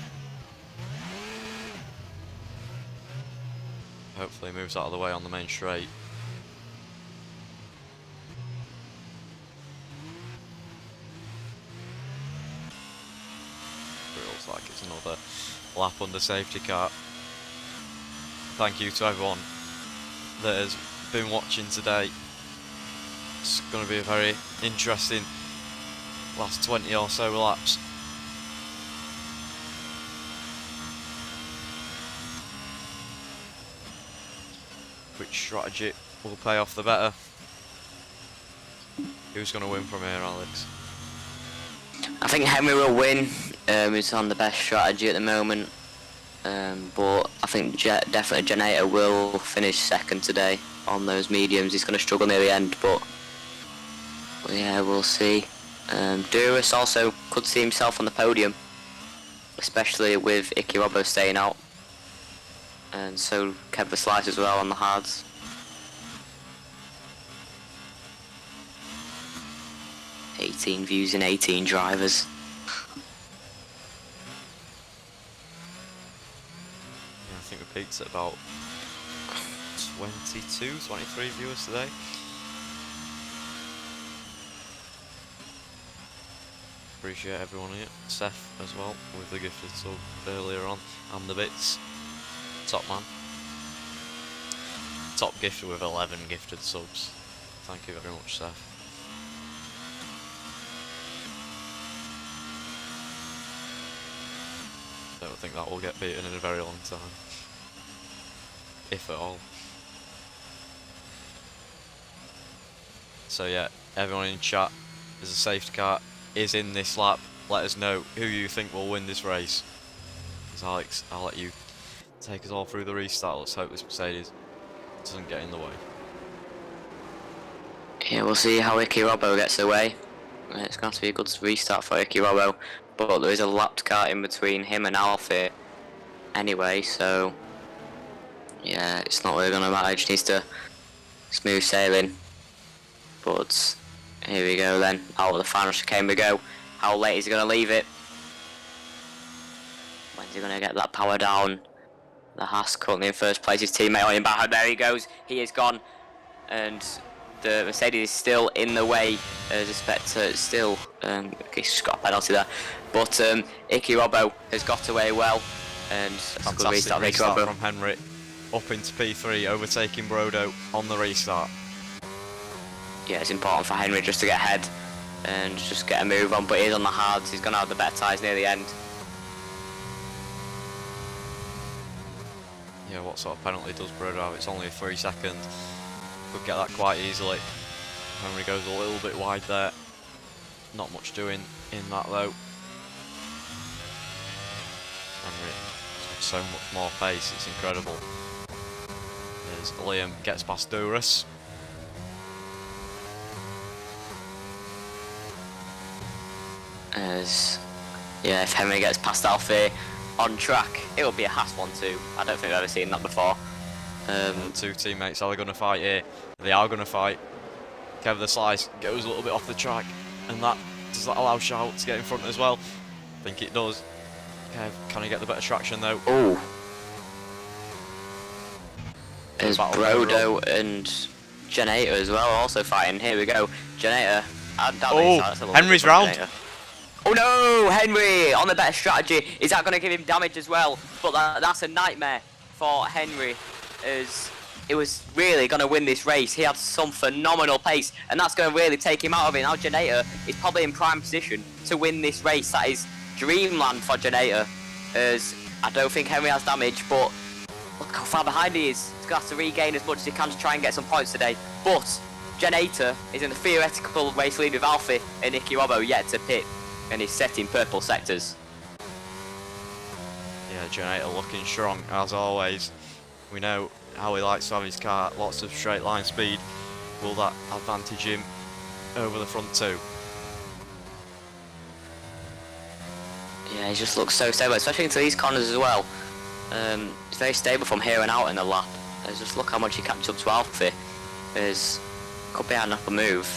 Hopefully moves out of the way on the main straight. Feels like it's another lap under safety car. Thank you to everyone that has been watching today. It's going to be a very interesting last 20 or so laps. Which strategy will pay off the better? Who's going to win from here, Alex? I think Henry will win. He's on the best strategy at the moment. But I think definitely Genator will finish second today on those mediums. He's going to struggle near the end, but yeah, we'll see. Duras also could see himself on the podium, especially with Nicky Robbo staying out. And so Kevin Slice as well on the hards. "18 views and 18 drivers." Yeah, I think we peaked at about 22, 23 viewers today. Appreciate everyone here. Seth as well with the gifted sub earlier on, and the bits. Top man. Top gifter with 11 gifted subs. Thank you very much, Seth. don't think that will get beaten in a very long time, if at all. So yeah, everyone in chat, there's a safety car is in this lap. Let us know who you think will win this race. Because Alex, I'll let you take us all through the restart. Let's hope this Mercedes doesn't get in the way. Yeah, we'll see how Icky Robbo gets away. It's going to be a good restart for Icky Robbo, but there is a lapped car in between him and Alfie anyway, so yeah, it's not really going to matter. He just needs to smooth sailing. But here we go then. Out of the final chicane we go. How late is he going to leave it? When's he going to get that power down? The Haas currently in first place. His teammate on him back. There he goes. He is gone. And the Mercedes is still in the way. As expected, still he's got a penalty there. But Icky Robbo has got away well. And that's a good Fantastic restart, Icky Robbo. from Henry. Up into P3, overtaking Brodo on the restart. Yeah, it's important for Henry just to get ahead and just get a move on, but he's on the hards. He's going to have the better tyres near the end. Yeah, what sort of penalty does Brodo have? It's only a 3 second. Could get that quite easily. Henry goes a little bit wide there. Not much doing in that though. Henry has got so much more pace, it's incredible. As Liam gets past Duras. Yeah, if Henry gets past Alfie on track, it will be a Haas 1-2. I don't think I've ever seen that before. The two teammates are going to fight here. They are going to fight. Kev the Slice goes a little bit off the track, and does that allow Shout to get in front as well? I think it does. Kev, can he get the better traction though? Oh, there's Brodo and Genator as well, also fighting. Here we go, Genator. Henry's round. Oh no, Henry on the better strategy. Is that going to give him damage as well? But that's a nightmare for Henry, as it was really going to win this race. He had some phenomenal pace, and that's going to really take him out of it. Now Genator is probably in prime position to win this race. That is dreamland for Genator, as I don't think Henry has damage, but look how far behind he is. He's going to have to regain as much as he can to try and get some points today. But Genator is in the theoretical race lead with Alfie and Icky Robbo yet to pit, and he's set in purple sectors. Yeah, Genator looking strong as always. We know how he likes to have his car, lots of straight line speed. Will that advantage him over the front two? Yeah, he just looks so stable, especially into these corners as well. It's very stable from here and out in the lap. Just look how much he catches up to Alfie. Could be an upper move.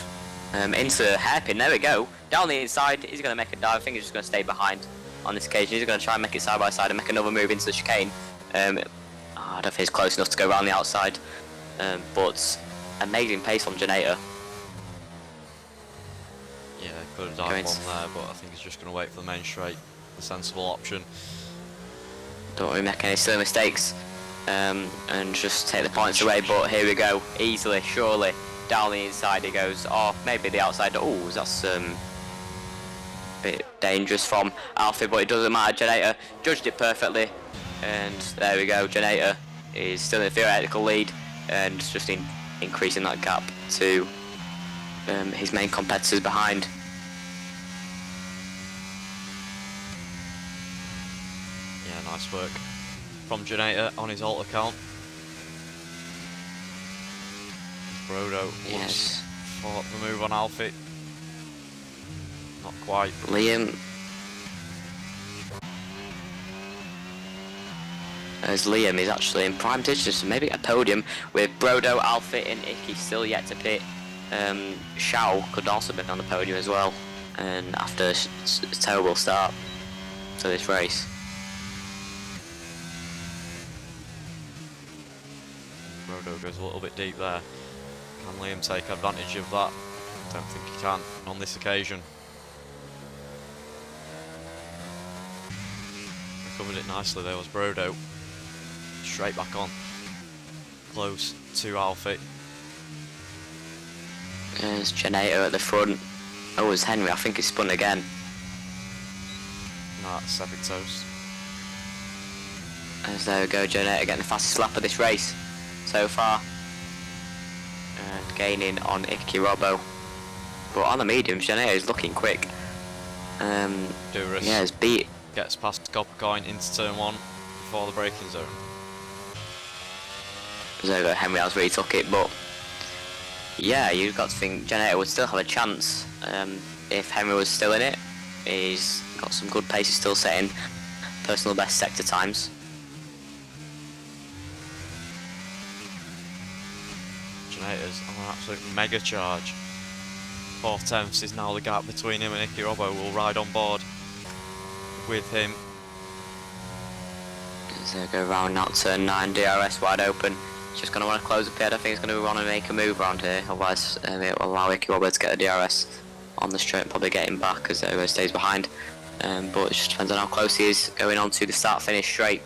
Into hairpin, there we go. Down the inside, he's going to make a dive. I think he's just going to stay behind on this occasion. He's going to try and make it side by side and make another move into the chicane. I don't think he's close enough to go around the outside. But amazing pace from Genator. Yeah, could have dived one there, but I think he's just going to wait for the main straight. The sensible option. Don't really make any silly mistakes. And just take the points away, but here we go. Easily, surely. Down the inside he goes, or maybe the outside. Oh, that's a bit dangerous from Alfie, but it doesn't matter. Genator judged it perfectly, and there we go. Genator is still in the theoretical lead, and just increasing that gap to his main competitors behind. Yeah, nice work from Genator on his alt account. Brodo looks for the move on Alfie. Not quite. Liam. As Liam is actually in prime position, so maybe a podium with Brodo, Alfie and Icky still yet to pit. Shao could also be on the podium as well, and after a terrible start to this race. Brodo goes a little bit deep there. Can Liam take advantage of that? I don't think he can on this occasion. Recovered it nicely there was Brodo. Straight back on. Close to Alfie. There's Genator at the front. Oh, it's Henry. I think he's spun again. Nah, it's Sevitos. As there we go, Jonator getting the fastest lap of this race so far. And gaining on Iki Robbo. But on the mediums, Jonator is looking quick. Duras Yeah, it's beat. gets past Coppercoin into turn 1 before the braking zone. There we go, Henry has retook it, but yeah, you've got to think Jonator would still have a chance if Henry was still in it. He's got some good pace, he's still setting personal best sector times. Jonator's on an absolute mega charge. 4/10 is now the gap between him and Iki Robbo. Will ride on board with him. As they go round now, turn 9, DRS wide open. He's just going to want to close up here. I don't think he's going to want to make a move around here, otherwise it will allow Iki Robbo to get the DRS on the straight and probably get him back as he stays behind. But it just depends on how close he is going on to the start-finish straight.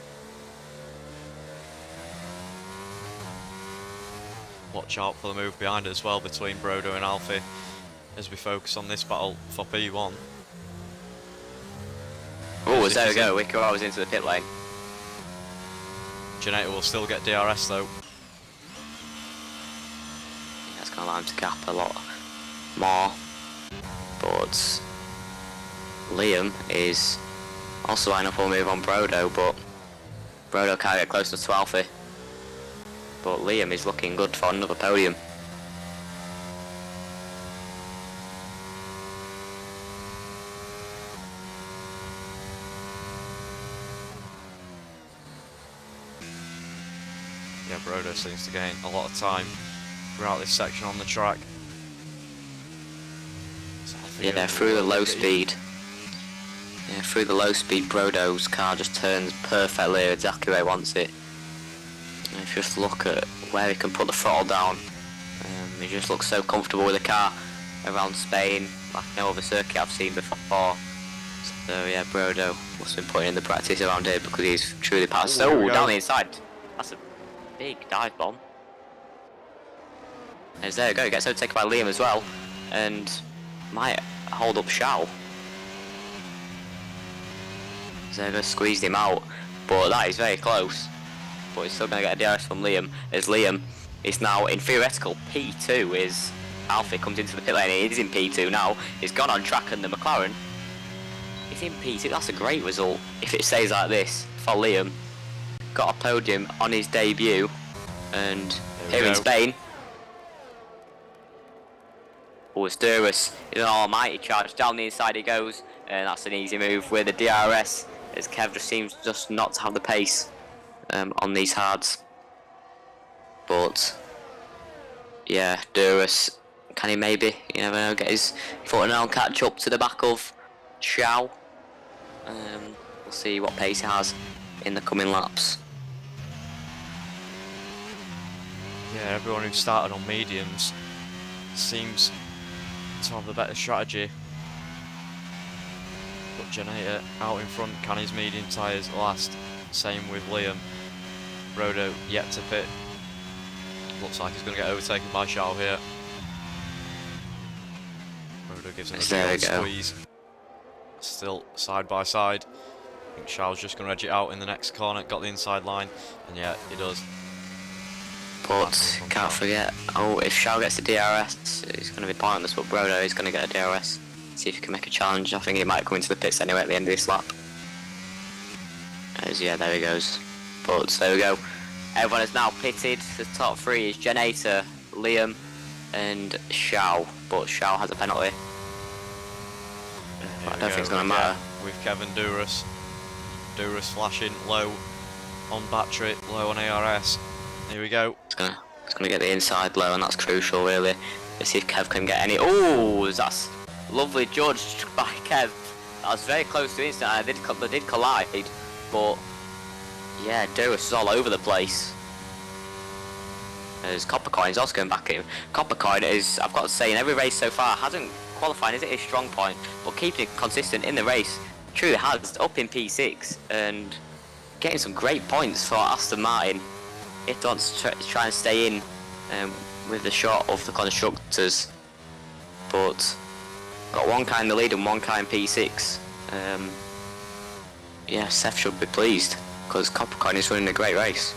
Watch out for the move behind as well between Brodo and Alfie as we focus on this battle for P1. Oh, there we go, Iki Robbo's into the pit lane. Jonator will still get DRS though. That's going to allow him to gap a lot more. But Liam is also lining up for a move on Brodo, but Brodo can't get close to Alfie. But Liam is looking good for another podium. Yeah, Brodo seems to gain a lot of time throughout this section on the track. Yeah, through the low speed. Yeah, through the low speed, Brodo's car just turns perfectly exactly where he wants it. And if you just look at where he can put the throttle down, he just looks so comfortable with the car around Spain, like no other circuit I've seen before. So yeah, Brodo must have been putting in the practice around here because he's truly passed. Oh, down the inside. That's a big dive bomb. And there we go, he gets overtaken by Liam as well, and might hold up Shao. Zergo squeezed him out, but that is very close. But he's still going to get a DRS from Liam, as Liam is now in theoretical P2 as Alfie comes into the pit lane. He is in P2 now. He's gone on track and the McLaren is in P2. That's a great result if it stays like this for Liam. Got a podium on his debut, and here in Spain. Oh, it's Duras in an almighty charge. Down the inside he goes, and that's an easy move with the DRS, as Kev just seems just not to have the pace on these hards. But yeah, Duras, can he maybe, you never know, get his foot and catch up to the back of Shao. We'll see what pace he has in the coming laps. Yeah, everyone who started on mediums seems to have the better strategy. But Jonator out in front, can his medium tyres last? Same with Liam. Brodo yet to pit. Looks like he's going to get overtaken by Shao here. Brodo gives him a big squeeze. Still side by side. I think Shao's just going to edge it out in the next corner. Got the inside line, and yeah, he does. But can't forget, oh, if Shao gets the DRS, it's going to be pointless, but Brodo is going to get a DRS. See if he can make a challenge. I think he might come into the pits anyway at the end of this lap. As yeah, there he goes. But there we go. Everyone is now pitted. The top three is Jonator, Liam, and Shao. But Shao has a penalty. I don't think it's going to matter. With Kevin Duras. Duras flashing low on battery, low on ARS. Here we go. It's gonna get the inside low, and that's crucial, really. Let's see if Kev can get any. Oh, that's lovely judged by Kev. That was very close to instant. They did collide, but yeah, Duras is all over the place. As Coppercoin is also going back at him. Coppercoin is, I've got to say, in every race so far, hasn't qualified, is it his strong point, but keeping it consistent in the race truly has, up in P6 and getting some great points for Aston Martin. If they want to try and stay in with the shot of the constructors, but got one car in the lead and one car in P6. Yeah, Seth should be pleased. because Coppercoin is running a great race.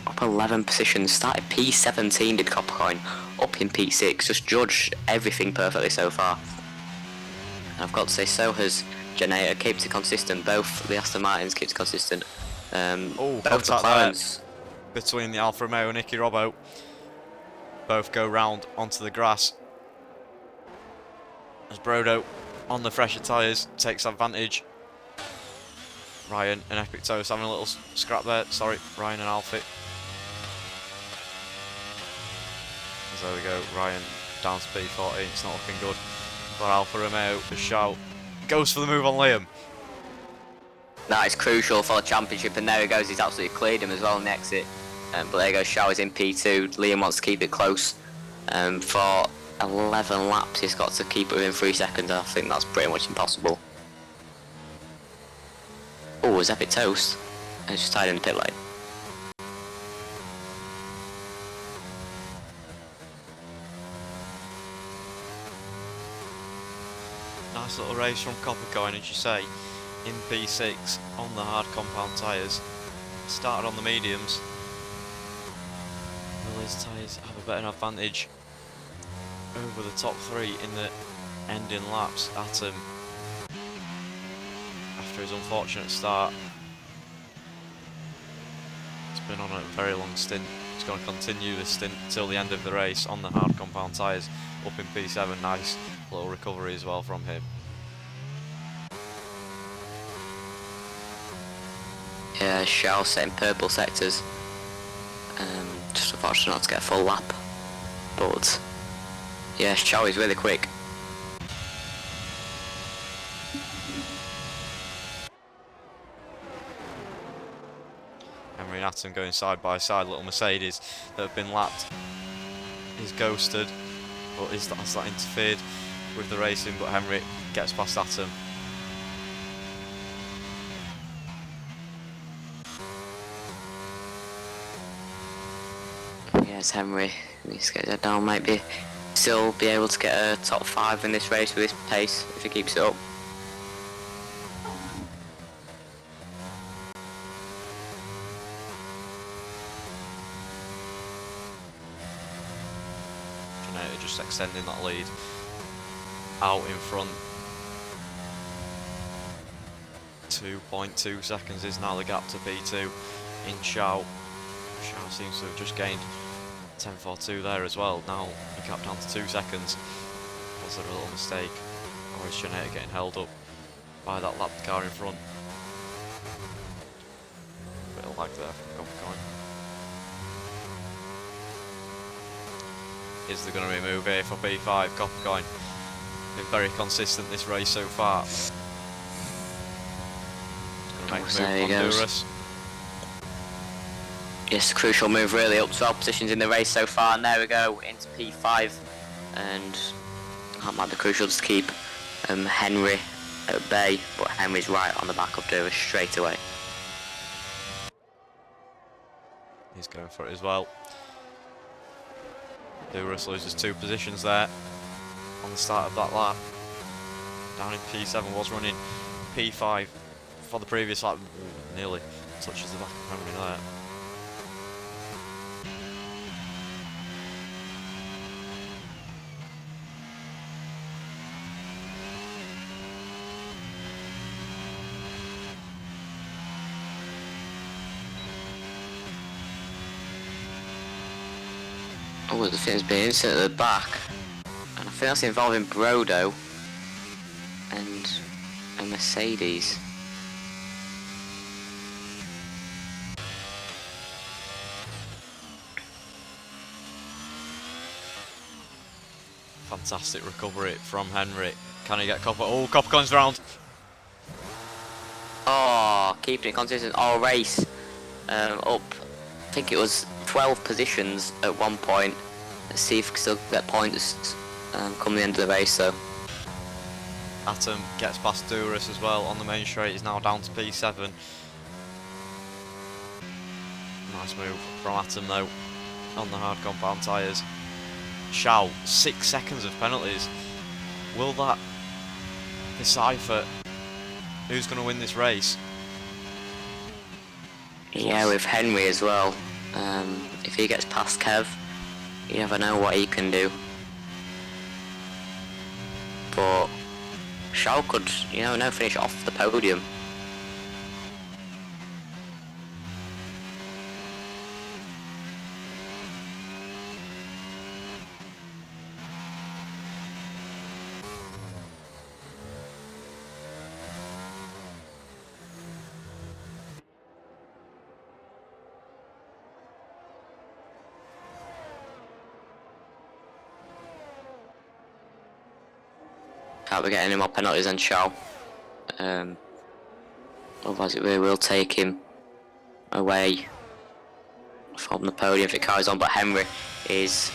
Up 11 positions, started P17 did Coppercoin, up in P6, just judged everything perfectly so far. And I've got to say, so has Generator, keeps it consistent, both the Aston Martins keeps it consistent. Oh, Both contact McLarens. there between the Alfa Romeo and Nicky Robbo. Both go round onto the grass. As Brodo, on the fresher tyres, takes advantage. Ryan and Epic Toast having a little scrap there. Sorry, Ryan and Alfie. As there we go, Ryan down to P14, it's not looking good. But Alfa Romeo, the shout, goes for the move on Liam. That is crucial for the championship, and there he goes, he's absolutely cleared him as well in the exit. But there goes Showers in P2, Liam wants to keep it close. For 11 laps he's got to keep it within 3 seconds, I think that's pretty much impossible. Oh, is Epic Toast? He's just tied in the pit lane. Nice little race from Coppercoin, as you say, in P6 on the hard compound tyres. Started on the mediums. Will his tyres have a better advantage over the top 3 in the ending laps? Atom, after his unfortunate start, he's been on a very long stint. He's going to continue this stint till the end of the race on the hard compound tyres, up in P7. Nice little recovery as well from him. Yeah, Shell setting purple sectors. Just unfortunate not to get a full lap. But yeah, Shell is really quick. Henry and Atom going side by side. Little Mercedes that have been lapped is ghosted, but has that interfered with the racing? But Henry gets past Atom. Yes, Henry needs to get that down, might be still be able to get a top 5 in this race with this pace if he keeps it up. Generator just extending that lead out in front. 2.2 seconds is now the gap to P2 in Shao. Shao seems to have just gained 10.42 there as well. Now the gap down to 2 seconds. Was there a little mistake? Or is Generator getting held up by that lapped car in front? Bit of lag there from Coppercoin. Is there going to be a move here for P5? Coppercoin been very consistent this race so far. Going to make There a he move on goes. Honduras. Yes, crucial move really, up 12 positions in the race so far, and there we go, into P5, and that might be crucial just to keep Henry at bay, but Henry's right on the back of Dura straight away. He's going for it as well. Duras loses 2 positions there on the start of that lap. Down in P7, was running P5 for the previous lap. Ooh, nearly touches the back of Henry there. Oh, the thing's been instant at the back, and I think that's involving Brodo and a Mercedes. Fantastic recovery from Henry. Can he get Copper? Oh, Coppercoin's round. Oh, keeping it consistent all race. Up, I think it was 12 positions at one point. Let's see if we can still get points come the end of the race. So Atom gets past Duras as well on the main straight. He's now down to P7. Nice move from Atom though on the hard compound tyres. Shao, 6 seconds of penalties. Will that decipher who's going to win this race? Yeah, with Henry as well. If he gets past Kev, you never know what he can do. But Shao could, now finish off the podium. Can't be getting any more penalties than Shao. Otherwise it really will take him away from the podium if it carries on. But Henry is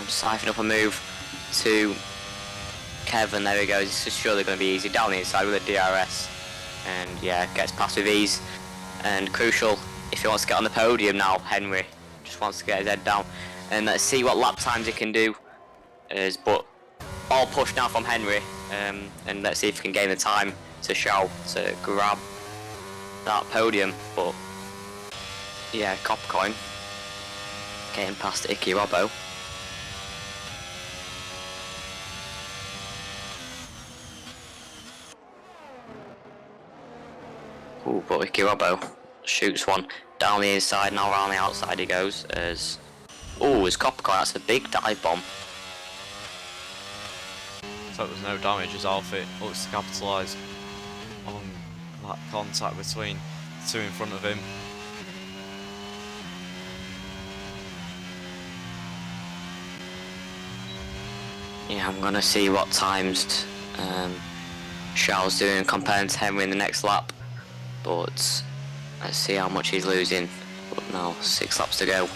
siphoning up a move to Kevin. There he goes. It's just surely going to be easy down the inside with a DRS, and yeah, gets past with ease. And crucial if he wants to get on the podium now. Henry just wants to get his head down, and let's see what lap times he can do. But all push now from Henry, and let's see if he can gain the time to Shao to grab that podium. But yeah, Coppercoin getting past Icky Robbo. Ooh, but Icky Robbo shoots one down the inside, now around the outside he goes. As Coppercoin, that's a big dive bomb. So there's no damage as Alfie looks to capitalise on that contact between the two in front of him. Yeah, I'm gonna see what times Shao's doing comparing to Henry in the next lap, but let's see how much he's losing. But now 6 laps to go.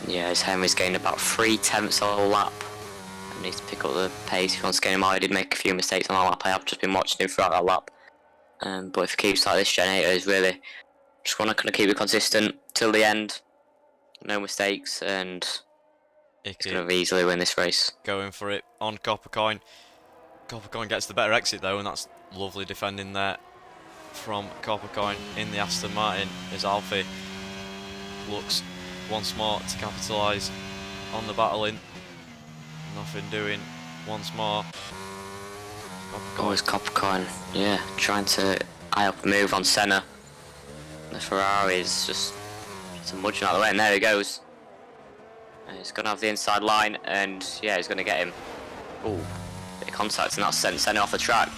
Yeah, as Henry's gained about 3/10 of a lap. And needs to pick up the pace if he wants to gain him. I did make a few mistakes on that lap. I have just been watching him throughout that lap. But if he keeps like this, Generator is really just want to kind of keep it consistent till the end. No mistakes, and he's going to easily win this race. Going for it on Coppercoin. Coppercoin gets the better exit though, and that's lovely defending there from Coppercoin in the Aston Martin as Alfie looks once more to capitalise on the battling. Nothing doing once more. Always Coppercoin, yeah, trying to eye up a move on Senna. The Ferrari is just smudging out of the way, and there he goes. And he's going to have the inside line, and yeah, he's going to get him. Ooh, bit of contact, and that sent Senna off the track.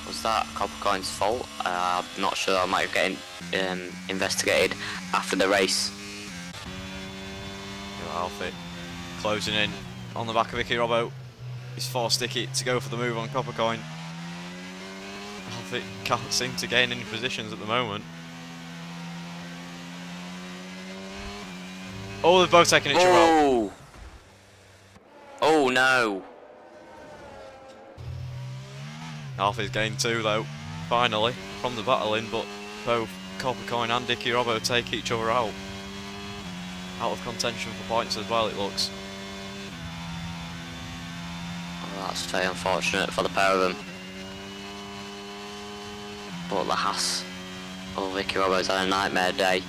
Was that Coppercoin's fault? I'm not sure. I might have getting investigated after the race. Alfie closing in on the back of Icky Robbo. He's forced Icky to go for the move on Coppercoin. Alfie can't seem to gain any positions at the moment. Oh, they've both taken each other out. Oh no. Alfie's gained 2 though, finally, from the battling, but both Coppercoin and Icky Robbo take each other out. Out of contention for points as well, it looks. Well, that's very unfortunate for the pair of them. But the Haas of Icky Robbo's had a nightmare day.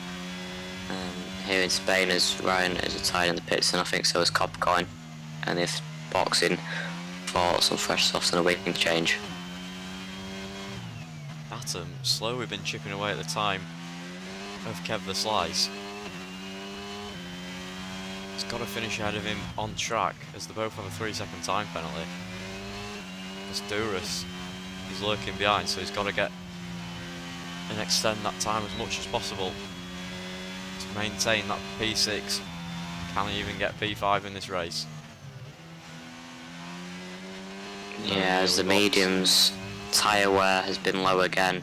Here in Spain, as Ryan is retired in the pits, and I think so is Coppercoin. And they're boxing for some fresh softs and a wing change. Atom slowly been chipping away at the time of Kev the Slice. He's got to finish ahead of him on track, as they both have a 3-second time penalty. As Duras is lurking behind, so he's got to get and extend that time as much as possible to maintain that P6. Can he even get P5 in this race? Yeah, as the mediums tyre wear has been low again,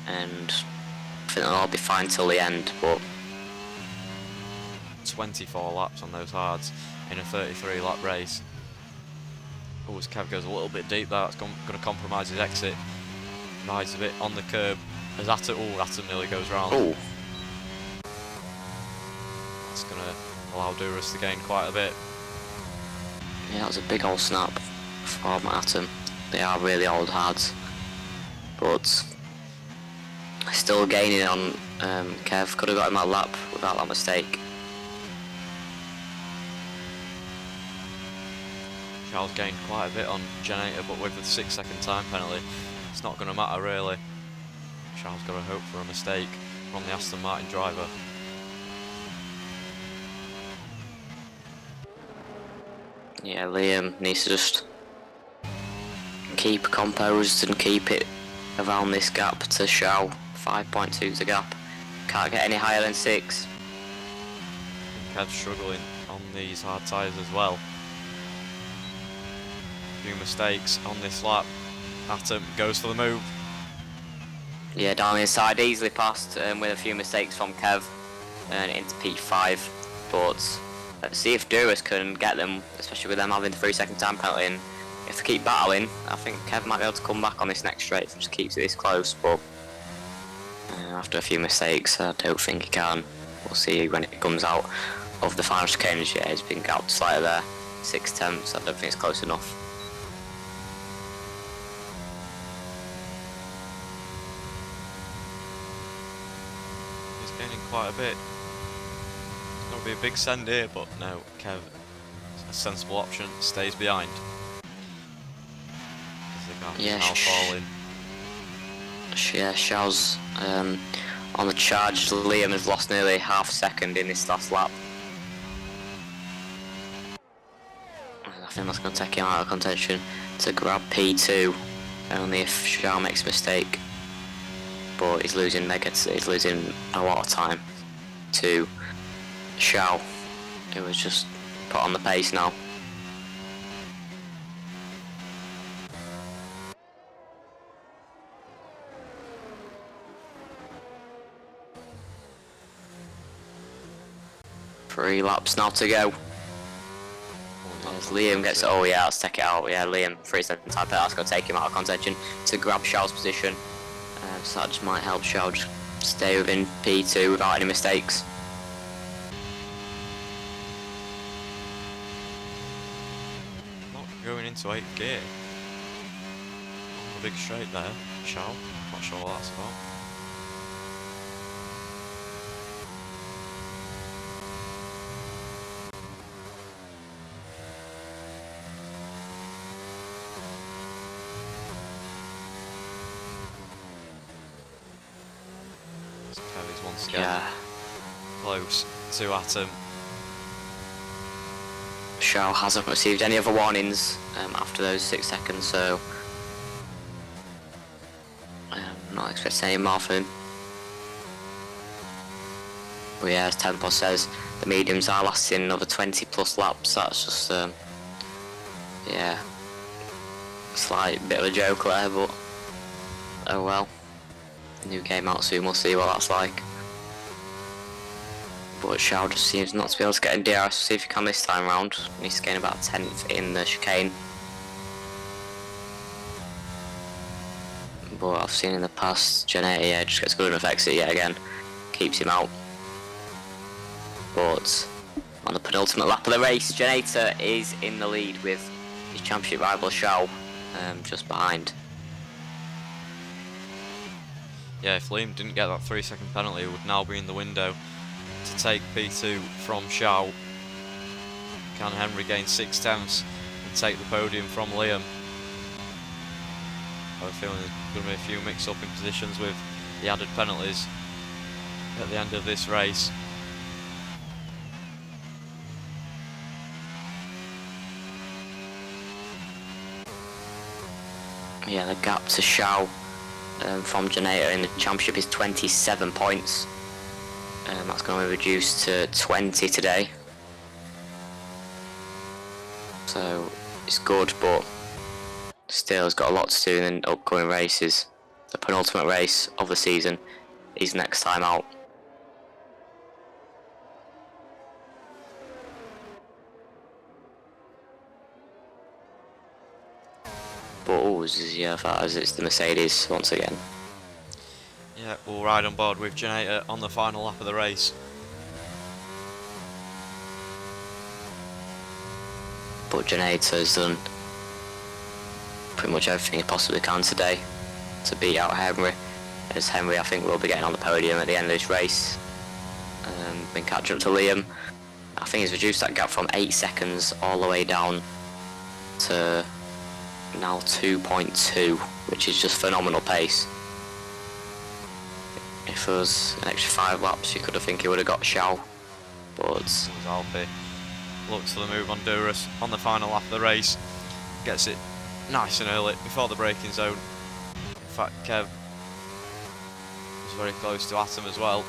and I think they'll all be fine till the end, but 24 laps on those hards in a 33 lap race. Ooh, Oh, as Kev goes a little bit deep there, that's going to compromise his exit. Rides a bit on the curb. As Atom nearly goes round. Oh, That's going to allow Duras to gain quite a bit. yeah, that was a big old snap from Atom. They are really old hards, but still gaining on Kev. Could have got him that lap without that mistake. Charles gained quite a bit on Generator, but with the 6-second time penalty, it's not going to matter really. Charles got to hope for a mistake from the Aston Martin driver. Yeah, Liam needs to just keep composed and keep it around this gap to Shaw. 5.2 is the gap. Can't get any higher than 6. Kev's struggling on these hard tyres as well. Few mistakes on this lap. Atom goes for the move. Yeah, down the inside, easily passed with a few mistakes from Kev and into P5. But let's see if Duras can get them, especially with them having the 3-second time penalty. And if they keep battling, I think Kev might be able to come back on this next straight if he just keeps it this close. But after a few mistakes, I don't think he can. We'll see when it comes out of the final chicane. Yeah, he's been gapped slightly there, 6/10. I don't think it's close enough. He's gaining quite a bit. It's going to be a big send here, but no, Kev, a sensible option, stays behind. As the gap Yeah, is now falling. Yeah, Shaw's on the charge. Liam has lost nearly half a second in this last lap. I think that's going to take him out of contention to grab P2, only if Shaw makes a mistake. But he's losing he's losing a lot of time to Shaw, who was just put on the pace now. Three laps now to go. As Liam gets, oh yeah, let's take it out. Yeah, Liam, 3-second time penalty, that's going to take him out of contention to grab Shaw's position. So that just might help Shaw just stay within P2 without any mistakes. Not going into 8th gear. A big straight there, Shaw. Not sure what that's about. Kevy's once again Yeah, close to Atom. Shaw hasn't received any other warnings after those 6 seconds, so I'm not expecting any more from him. But yeah, as Tempo says, the mediums are lasting another 20 plus laps. That's just yeah, slight bit of a joke there, but oh well. New game out soon, we'll see what that's like. But Shaw just seems not to be able to get in DRS. We'll see if he can this time round. He's gained about 10th in the chicane. But I've seen in the past, Generator, yeah, just gets good enough exit yet again. Keeps him out. But on the penultimate lap of the race, Generator is in the lead with his championship rival Shaw just behind. Yeah, if Liam didn't get that 3-second penalty, he would now be in the window to take P2 from Shaw. Can Henry gain 6/10 and take the podium from Liam? I have a feeling there's going to be a few mix-up in positions with the added penalties at the end of this race. Yeah, the gap to Shaw from Generator in the championship is 27 points. That's going to be reduced to 20 today. So it's good, but still has got a lot to do in the upcoming races. The penultimate race of the season is next time out. Joseph as it's the Mercedes once again. Yeah, we'll ride on board with Janator on the final lap of the race. But Janator's done pretty much everything he possibly can today to beat out Henry. As Henry, I think, will be getting on the podium at the end of this race. Been catching up to Liam. I think he's reduced that gap from 8 seconds all the way down to now 2.2, which is just phenomenal pace. If there was an extra 5 laps, you could have think he would have got Xiao, but Alfie looks for the move on Duras on the final lap of the race. Gets it nice and early before the braking zone. In fact, Kev was very close to Atom as well.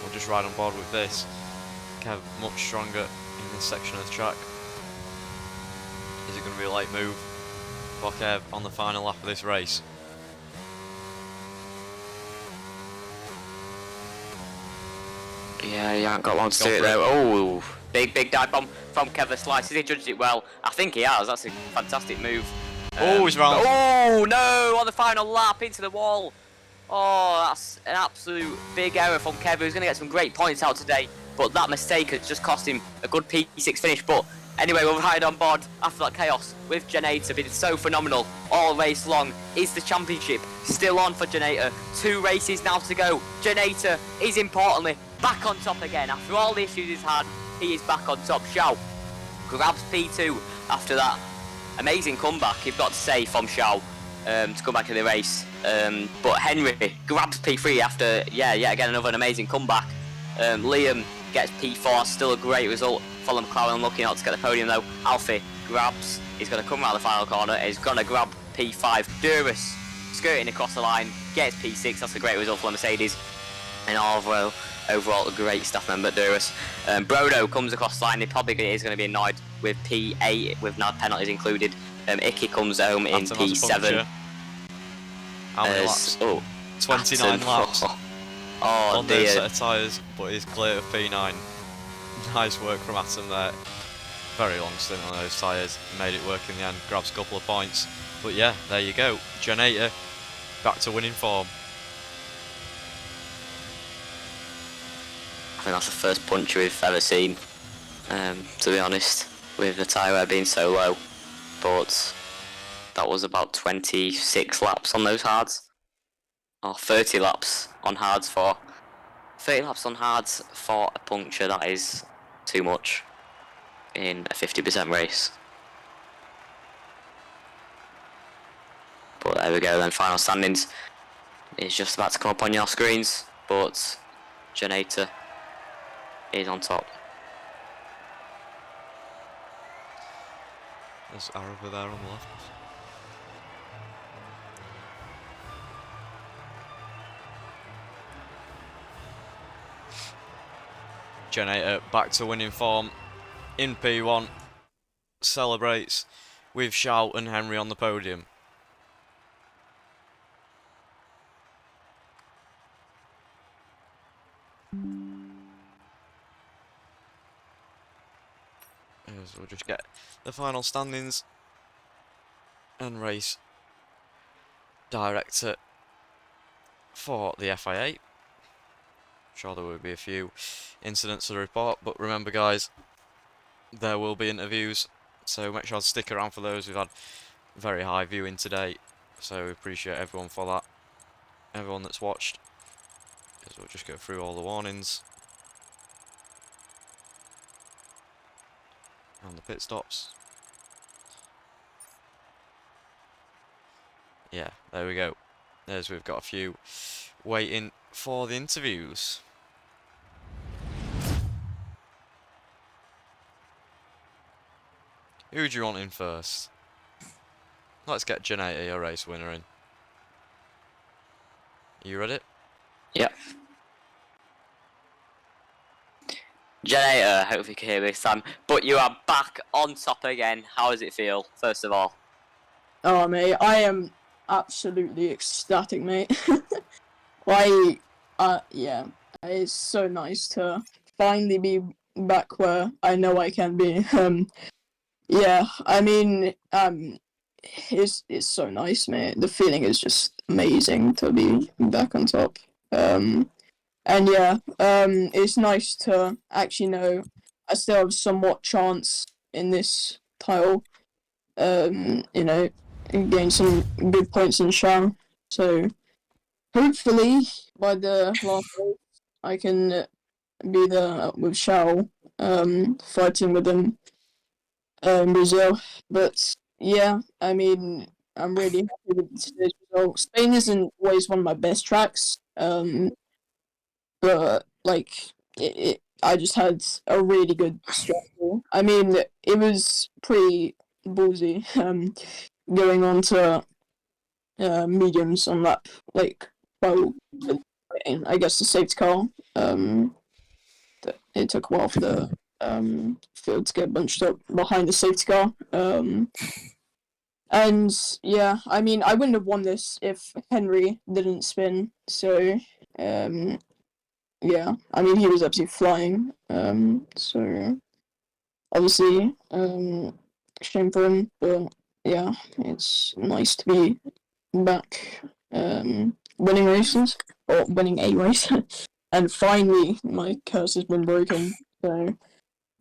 We'll just ride on board with this. Kev much stronger in this section of the track. Is it going to be a late move for Kev on the final lap of this race? yeah, he hasn't got long to do it though. Oh, big dive bomb from Kevin Slice. Has he judged it well? I think he has. That's a fantastic move. He's round. Oh no, on the final lap into the wall. Oh, that's an absolute big error from Kev, who's going to get some great points out today. But that mistake has just cost him a good P6 finish. But anyway, we'll ride on board after that chaos with Janator. Been so phenomenal all race long. Is the championship still on for Janator? 2 races now to go. Janator is importantly back on top again. After all the issues he's had, he is back on top. Xiao grabs P2 after that amazing comeback, you've got to say, from Xiao to come back in the race. But Henry grabs P3 after, yet again, another amazing comeback. Liam gets P4, still a great result for the McLaren, looking out to get the podium though. Alfie grabs, he's going to come around the final corner, he's going to grab P5. Duras skirting across the line, gets P6, that's a great result for the Mercedes. And overall a great staff member, Duras. Brodo comes across the line, he probably is going to be annoyed with P8, with no penalties included. Icky comes home in P7. How many laps? 29 Atom. laps Oh on their dear. set of tyres, but he's clear of P9. Nice work from Atom there. Very long stint on those tyres, made it work in the end, grabs a couple of points. But yeah, there you go. Janator back to winning form. I think that's the first punch we've ever seen, to be honest, with the tyre wear being so low. But that was about 26 laps on those hards, or 30 laps on hards for 30 laps on hards for a puncture. That is too much in a 50% race. But there we go then, final standings is just about to come up on your screens, but Janator is on top. There's Araba there on the left. Janator back to winning form in P1. Celebrates with Xiao and Henry on the podium. So we'll just get the final standings and race director for the FIA. Sure, there will be a few incidents to report, but remember guys, there will be interviews, so make sure to stick around for those. We've had very high viewing today, so we appreciate everyone for that, everyone that's watched. So we'll just go through all the warnings and the pit stops. Yeah, there we go. We've got a few waiting for the interviews. Who do you want in first? Let's get Janator, your race winner, in. You ready? Yep. Janator, hopefully you can hear me this time. But you are back on top again. How does it feel, first of all? Oh, mate, I am absolutely ecstatic, mate. Yeah, it's so nice to finally be back where I know I can be. Yeah, I mean, it's so nice, mate. The feeling is just amazing to be back on top. And yeah, it's nice to actually know I still have somewhat chance in this title. You know, and gain some good points in Shang. So hopefully by the last race I can be there with Shao, fighting with him in Brazil. But yeah, I mean, I'm really happy with today's result. Spain isn't always one of my best tracks, but like I just had a really good struggle. I mean, it was pretty ballsy, going on to mediums on lap like 12. I guess the safety car. It took a while for the field to get bunched up behind the safety car. And yeah, I mean, I wouldn't have won this if Henry didn't spin. So yeah, I mean, he was absolutely flying. So obviously, shame for him, but yeah, it's nice to be back, winning races or winning a race, and finally my curse has been broken. So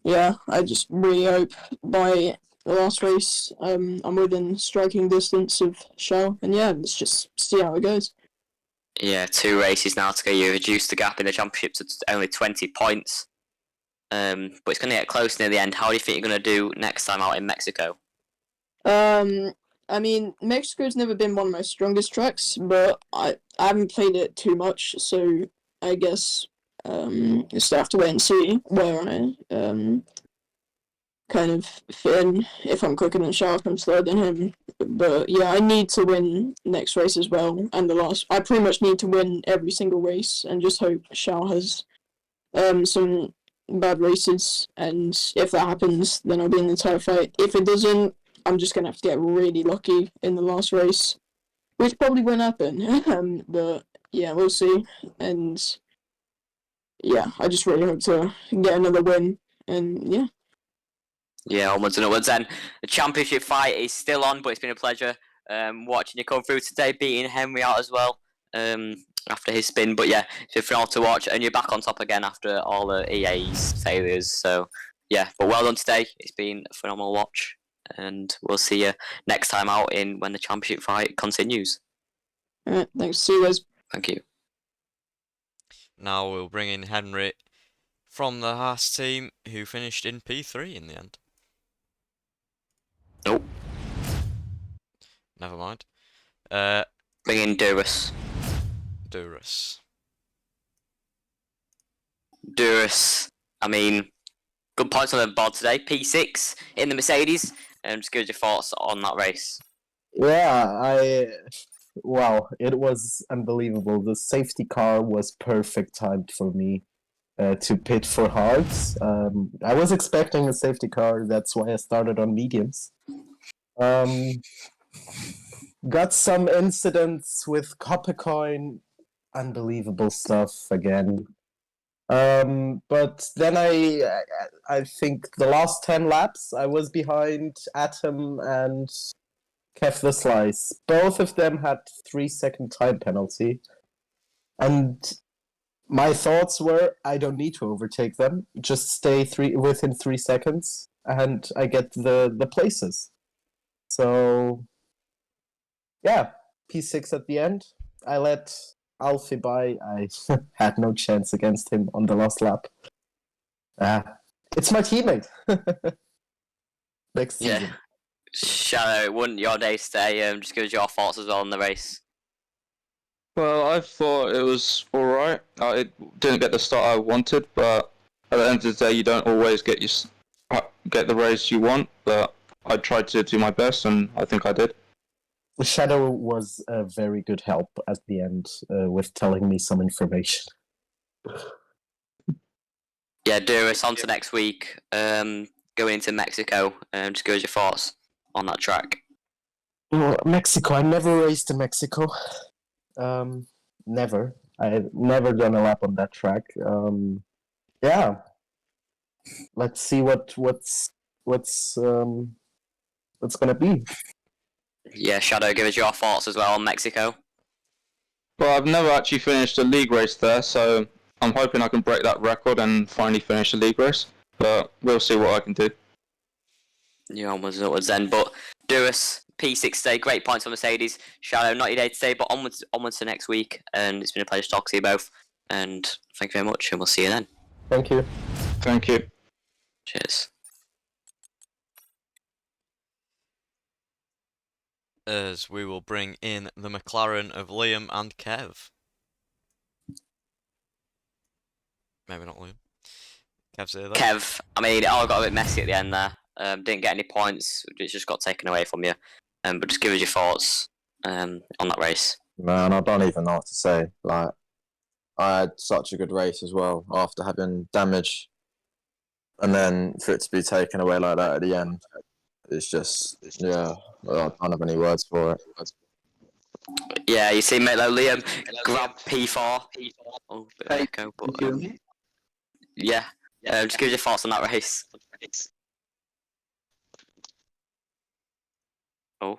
yeah, I just really hope by the last race, I'm within striking distance of Shao, and yeah, let's just see how it goes. Yeah, 2 races now to go. You reduce the gap in the championship to only 20 points. But it's going to get close near the end. How do you think you're going to do next time out in Mexico? I mean, Mexico's never been one of my strongest tracks, but I haven't played it too much, so I guess just have to wait and see where I kind of fit in. If I'm quicker than Shark, I'm slower than him. But yeah, I need to win next race as well, and the last. I pretty much need to win every single race, and just hope Shao has some bad races, and if that happens, then I'll be in the title fight. If it doesn't, I'm just gonna have to get really lucky in the last race, which probably won't happen. But yeah, we'll see. And yeah, I just really hope to get another win. And yeah. Yeah, onwards and upwards. And the championship fight is still on, but it's been a pleasure watching you come through today, beating Henry out as well after his spin. But yeah, it's been phenomenal to watch, and you're back on top again after all the EA's failures. So yeah, but well done today. It's been a phenomenal watch, and we'll see you next time out in when the championship fight continues. Alright, thanks. See you guys. Thank you. Now we'll bring in Henry from the Haas team, who finished in P3 in the end. Nope. Never mind. Bring in Duras. Duras. I mean, good points on the board today. P6 in the Mercedes. Just give us your thoughts on that race. Yeah, wow, it was unbelievable. The safety car was perfect timed for me to pit for hards. I was expecting a safety car, that's why I started on mediums. Got some incidents with Coppercoin, unbelievable stuff again. But then I think the last 10 laps I was behind Atom and Kev the Slice. Both of them had 3-second time penalty. And my thoughts were, I don't need to overtake them. Just stay within 3 seconds and I get the places. So yeah, P6 at the end. I let Alfie by. I had no chance against him on the last lap. It's my teammate. Next season. Yeah. Shadow, it wasn't your day today. Just give us your thoughts as well on the race. Well, I thought it was alright. I didn't get the start I wanted, but at the end of the day, you don't always get the race you want. But I tried to do my best, and I think I did. Shadow was a very good help at the end with telling me some information. Yeah, Duras, on to next week. Going into Mexico. Just give us your thoughts on that track. Well, Mexico. I never raced in Mexico. Never. I've never done a lap on that track. Yeah. Let's see what's gonna be. Yeah, Shadow, give us your thoughts as well on Mexico. Well, I've never actually finished a league race there, so I'm hoping I can break that record and finally finish a league race. But we'll see what I can do. You're onwards and upwards then, but Duras, P6 today, great points on Mercedes. Shadow, not your day today, but onwards to next week, and it's been a pleasure to talk to you both, and thank you very much, and we'll see you then. Thank you. Thank you. Cheers. As we will bring in the McLaren of Liam and Kev. Maybe not Liam. Kev's here though. Kev, I mean, it all got a bit messy at the end there. Didn't get any points, it just got taken away from you. But just give us your thoughts on that race. Man, I don't even know what to say. Like, I had such a good race as well after having damage, and then for it to be taken away like that at the end, it's just, yeah, I don't have any words for it. Yeah, you see, mate, like Liam grab P4. Oh, bit of echo, but yeah, just give us your thoughts on that race. Oh,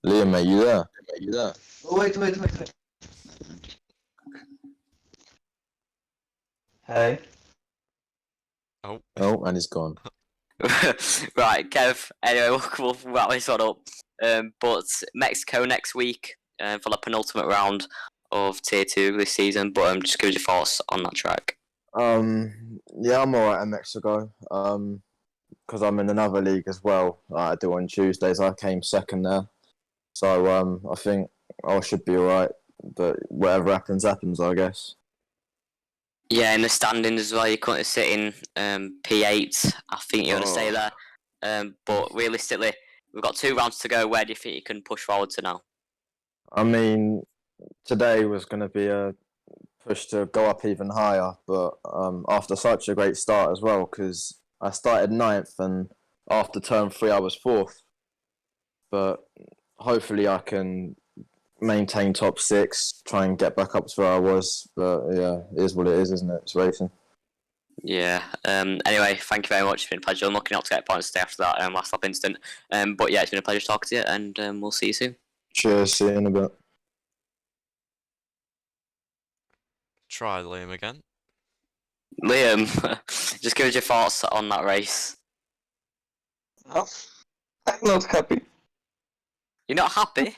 Liam, are you there? Oh, wait. Hey. Oh. Oh, and he's gone. right, Kev. Anyway, we'll wrap this one up. But Mexico next week for the penultimate round of Tier 2 this season. But just give us your thoughts on that track. Yeah, I'm alright in Mexico. Because I'm in another league as well. I do on Tuesdays. I came second there, so I think I should be alright. But whatever happens, I guess. Yeah, in the standings as well, you're currently sitting P8. I think you're going to stay there. But realistically, we've got 2 rounds to go. Where do you think you can push forward to now? I mean, today was going to be a push to go up even higher, but after such a great start as well, because I started 9th and after turn 3 I was 4th. But hopefully I can maintain top 6, try and get back up to where I was. But yeah, it is what it is, isn't it? It's racing. Yeah. Anyway, thank you very much. It's been a pleasure. I'm looking out to get points today after that last lap incident. But yeah, it's been a pleasure talking to you, and we'll see you soon. Cheers, see you in a bit. Try Liam again. Liam, just give us your thoughts on that race. I'm not happy. You're not happy?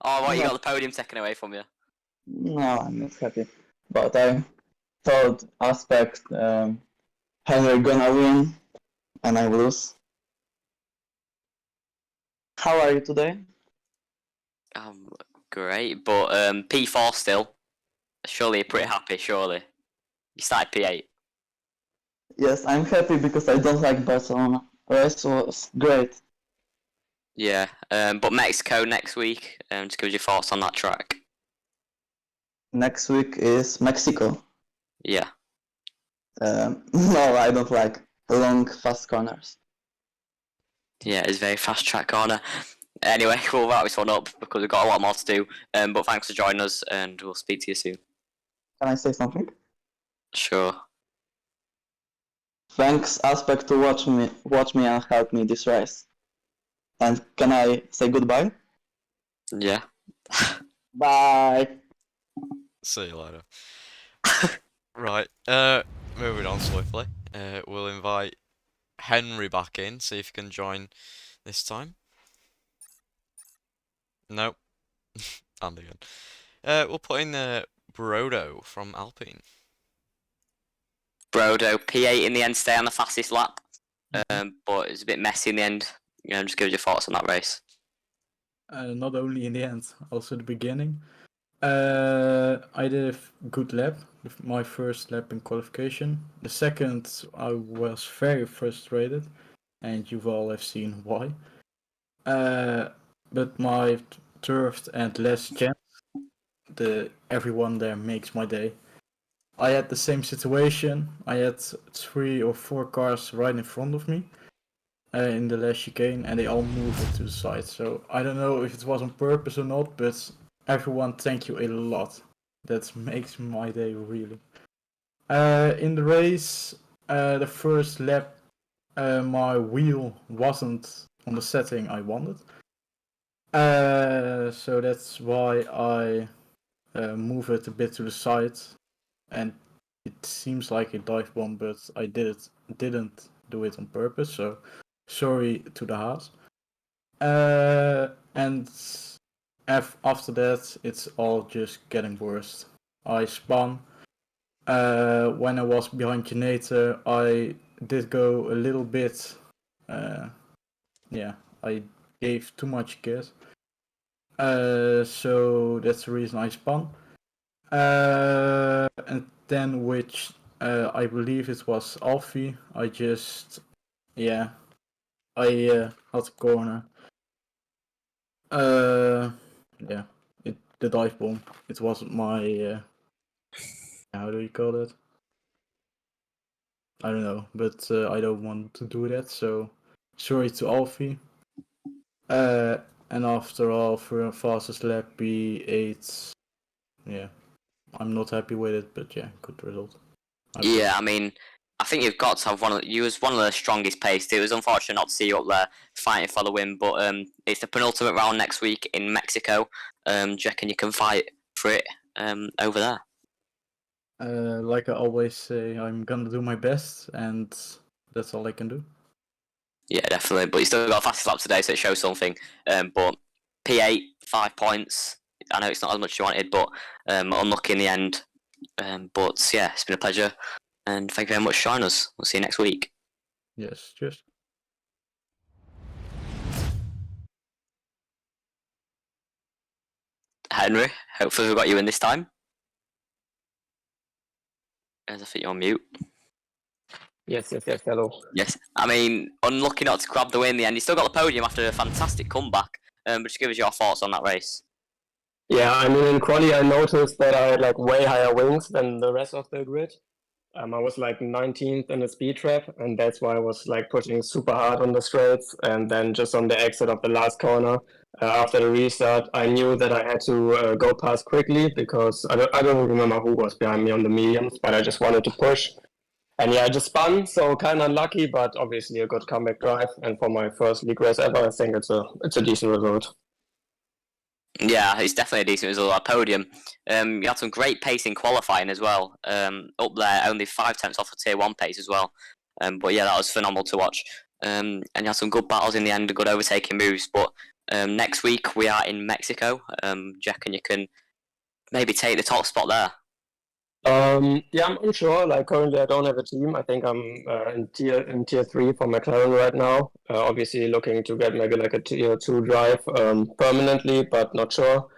Oh, what, you No. got the podium taken away from you? No, I'm not happy. But I thought Aspect Henry gonna win and I lose. How are you today? Great, but P4 still. Surely you're pretty happy, surely. You started P8. Yes, I'm happy because I don't like Barcelona. Race was great. Yeah, but Mexico next week, just give us your thoughts on that track. Next week is Mexico. Yeah. No, I don't like long, fast corners. Yeah, it's a very fast track corner. Anyway, we'll wrap this one up because we've got a lot more to do. But thanks for joining us, and we'll speak to you soon. Can I say something? Sure. Thanks, Aspect, to watch me and help me this race. And can I say goodbye? Yeah. Bye. See you later. Right, moving on swiftly. We'll invite Henry back in, see if he can join this time. Nope. And again. We'll put in Brodo from Alpine. Brodo, P8 in the end, stay on the fastest lap. But it's a bit messy in the end. Just give us your thoughts on that race. Not only in the end, also the beginning. I did a good lap, my first lap in qualification. The second, I was very frustrated, and you all have seen why. But my third and last chance, everyone there makes my day. I had the same situation. I had 3 or 4 cars right in front of me in the last chicane, and they all moved it to the side. So I don't know if it was on purpose or not, but everyone, thank you a lot. That makes my day really. In the race, the first lap, my wheel wasn't on the setting I wanted. So that's why I move it a bit to the side, and it seems like a dive bomb, but I didn't do it on purpose. So sorry to the Haas. And after that, it's all just getting worse. I spun. When I was behind Generator, I did go a little bit. I gave too much gas. So that's the reason I spun. And then, which I believe it was Alfie, I just, I had a corner. The dive bomb. It wasn't my, how do you call it? I don't know, but I don't want to do that, so sorry to Alfie. And after all, for a fastest lap, B8, I'm not happy with it, but good result. Yeah, I mean, I think you've got to have you was one of the strongest paced. It was unfortunate not to see you up there fighting for the win, but it's the penultimate round next week in Mexico. Do you reckon you can fight for it over there? Like I always say, I'm gonna do my best, and that's all I can do. Yeah, definitely. But you still got a fastest lap today, so it shows something. But P8, 5 points. I know it's not as much as you wanted, but unlucky in the end. But yeah, it's been a pleasure, and thank you very much for joining us. We'll see you next week. Yes, cheers. Henry, hopefully we got you in this time. As I think you're on mute. Yes, hello. Yes, I mean, unlucky not to grab the win in the end. You still got the podium after a fantastic comeback. But just give us your thoughts on that race. Yeah, I mean, in quali I noticed that I had like way higher wings than the rest of the grid. I was like 19th in the speed trap, and that's why I was like pushing super hard on the straights. And then just on the exit of the last corner, after the restart, I knew that I had to go past quickly because I don't remember who was behind me on the mediums, but I just wanted to push. And yeah, I just spun, so kind of unlucky, but obviously a good comeback drive. And for my first league race ever, I think it's a decent result. Yeah, it's definitely a decent result. Our podium. You had some great pace in qualifying as well. Up there, only 5 tenths off of tier 1 pace as well. But yeah, that was phenomenal to watch. And you had some good battles in the end, good overtaking moves. But next week we are in Mexico. Do you reckon you can maybe take the top spot there? Yeah, I'm unsure. Like currently, I don't have a team. I think I'm in tier 3 for McLaren right now. Obviously, looking to get maybe like a tier 2 drive permanently, but not sure.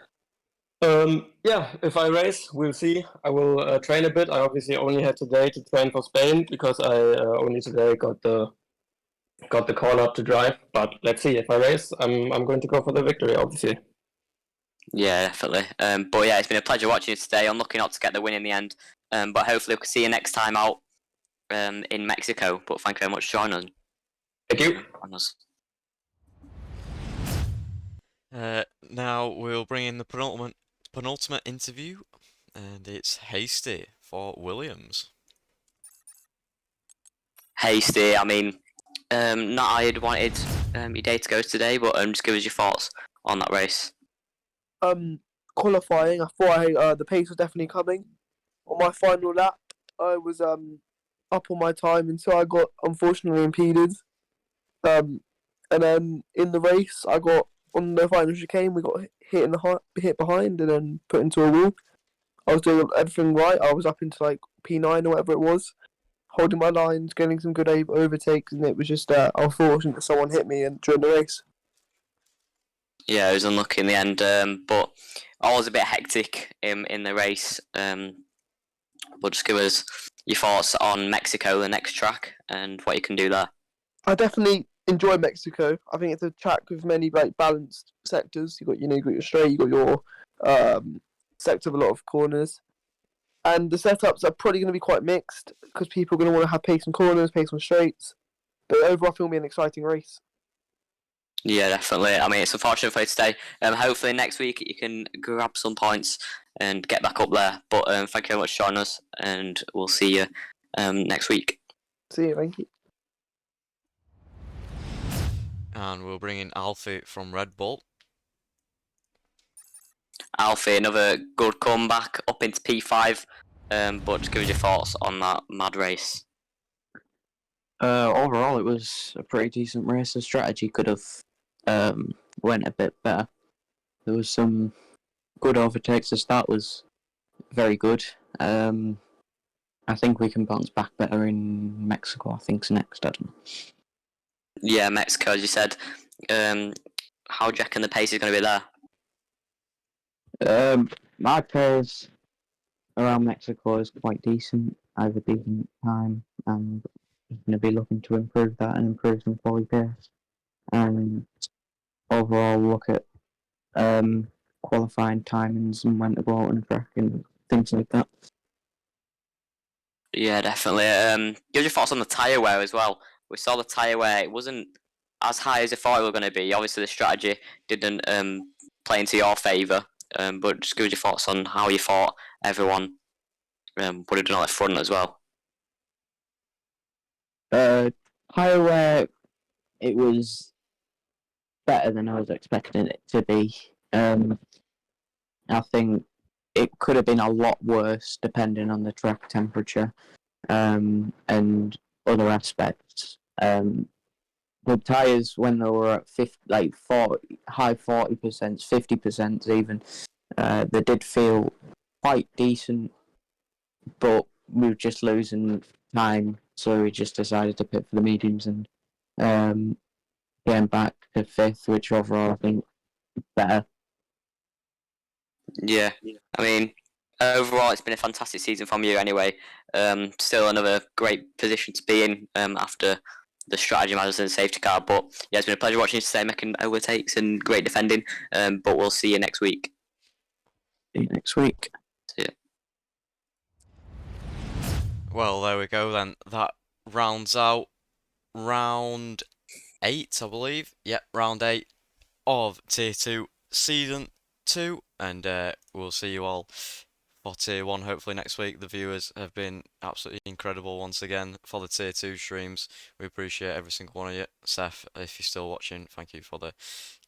Yeah, if I race, we'll see. I will train a bit. I obviously only had today to train for Spain because I only today got the call up to drive. But let's see. If I race, I'm going to go for the victory, obviously. Yeah, definitely. But yeah, it's been a pleasure watching you today. I'm lucky not to get the win in the end. But hopefully we'll see you next time out in Mexico. But thank you very much for joining us. Thank you. Now we'll bring in the penultimate interview, and it's Hasty for Williams. Hasty, I mean, not I had wanted your day to go today, but just give us your thoughts on that race. Qualifying, I thought the pace was definitely coming. On my final lap, I was up on my time until I got unfortunately impeded. And then in the race, I got on the final chicane. We got hit behind and then put into a wall. I was doing everything right. I was up into like P9 or whatever it was, holding my lines, getting some good overtakes, and it was just unfortunate that someone hit me during the race. Yeah, it was unlucky in the end, but always a bit hectic in the race. But just give us your thoughts on Mexico, the next track, and what you can do there. I definitely enjoy Mexico. I think it's a track with many like balanced sectors. You got your straight, you got your sector with a lot of corners, and the setups are probably going to be quite mixed because people are going to want to have pace on corners, pace on straights. But overall, I think it'll be an exciting race. Yeah, definitely. I mean, it's unfortunate for you today. Hopefully next week you can grab some points and get back up there. But thank you very much for joining us, and we'll see you next week. See you, thank you. And we'll bring in Alfie from Red Bull. Alfie, another good comeback up into P5. But just give us your thoughts on that mad race. Overall, it was a pretty decent race. The strategy could have went a bit better. There was some good overtakes. The start was very good. I think we can bounce back better in Mexico. I think's next. I don't know. Yeah, Mexico, as you said. How do you reckon the pace is going to be there? My pace around Mexico is quite decent. I have a decent time, and I'm going to be looking to improve that and improve some quality pace. And overall, look at qualifying timings and when to go out on the track and things like that. Yeah, definitely. Give your thoughts on the tyre wear as well. We saw the tyre wear; it wasn't as high as I thought it was going to be. Obviously, the strategy didn't play into your favour. But just give us your thoughts on how you thought everyone would have done on the front as well. Tyre wear, it was better than I was expecting it to be. I think it could have been a lot worse depending on the track temperature and other aspects. The tyres, when they were at 40, high 40%, 50% even, they did feel quite decent, but we were just losing time, so we just decided to pit for the mediums and getting back to 5th, which overall I think better. Yeah, I mean, overall it's been a fantastic season from you anyway. Still another great position to be in after the strategy matters and safety car. But yeah, it's been a pleasure watching you today, making overtakes and great defending. But we'll see you next week. See you next week. See ya. Well, there we go then. That rounds out round 8, I believe. Yep, round 8 of Tier 2 Season 2. And we'll see you all for Tier 1 hopefully next week. The viewers have been absolutely incredible once again for the Tier 2 streams. We appreciate every single one of you. Seth, if you're still watching, thank you for the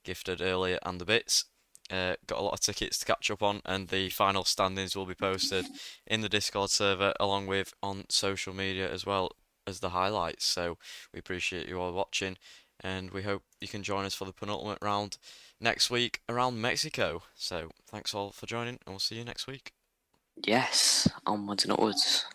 gifted earlier and the bits. Got a lot of tickets to catch up on, and the final standings will be posted in the Discord server along with on social media as well as the highlights. So we appreciate you all watching, and we hope you can join us for the penultimate round next week around Mexico. So thanks all for joining, and we'll see you next week. Yes, onwards and upwards.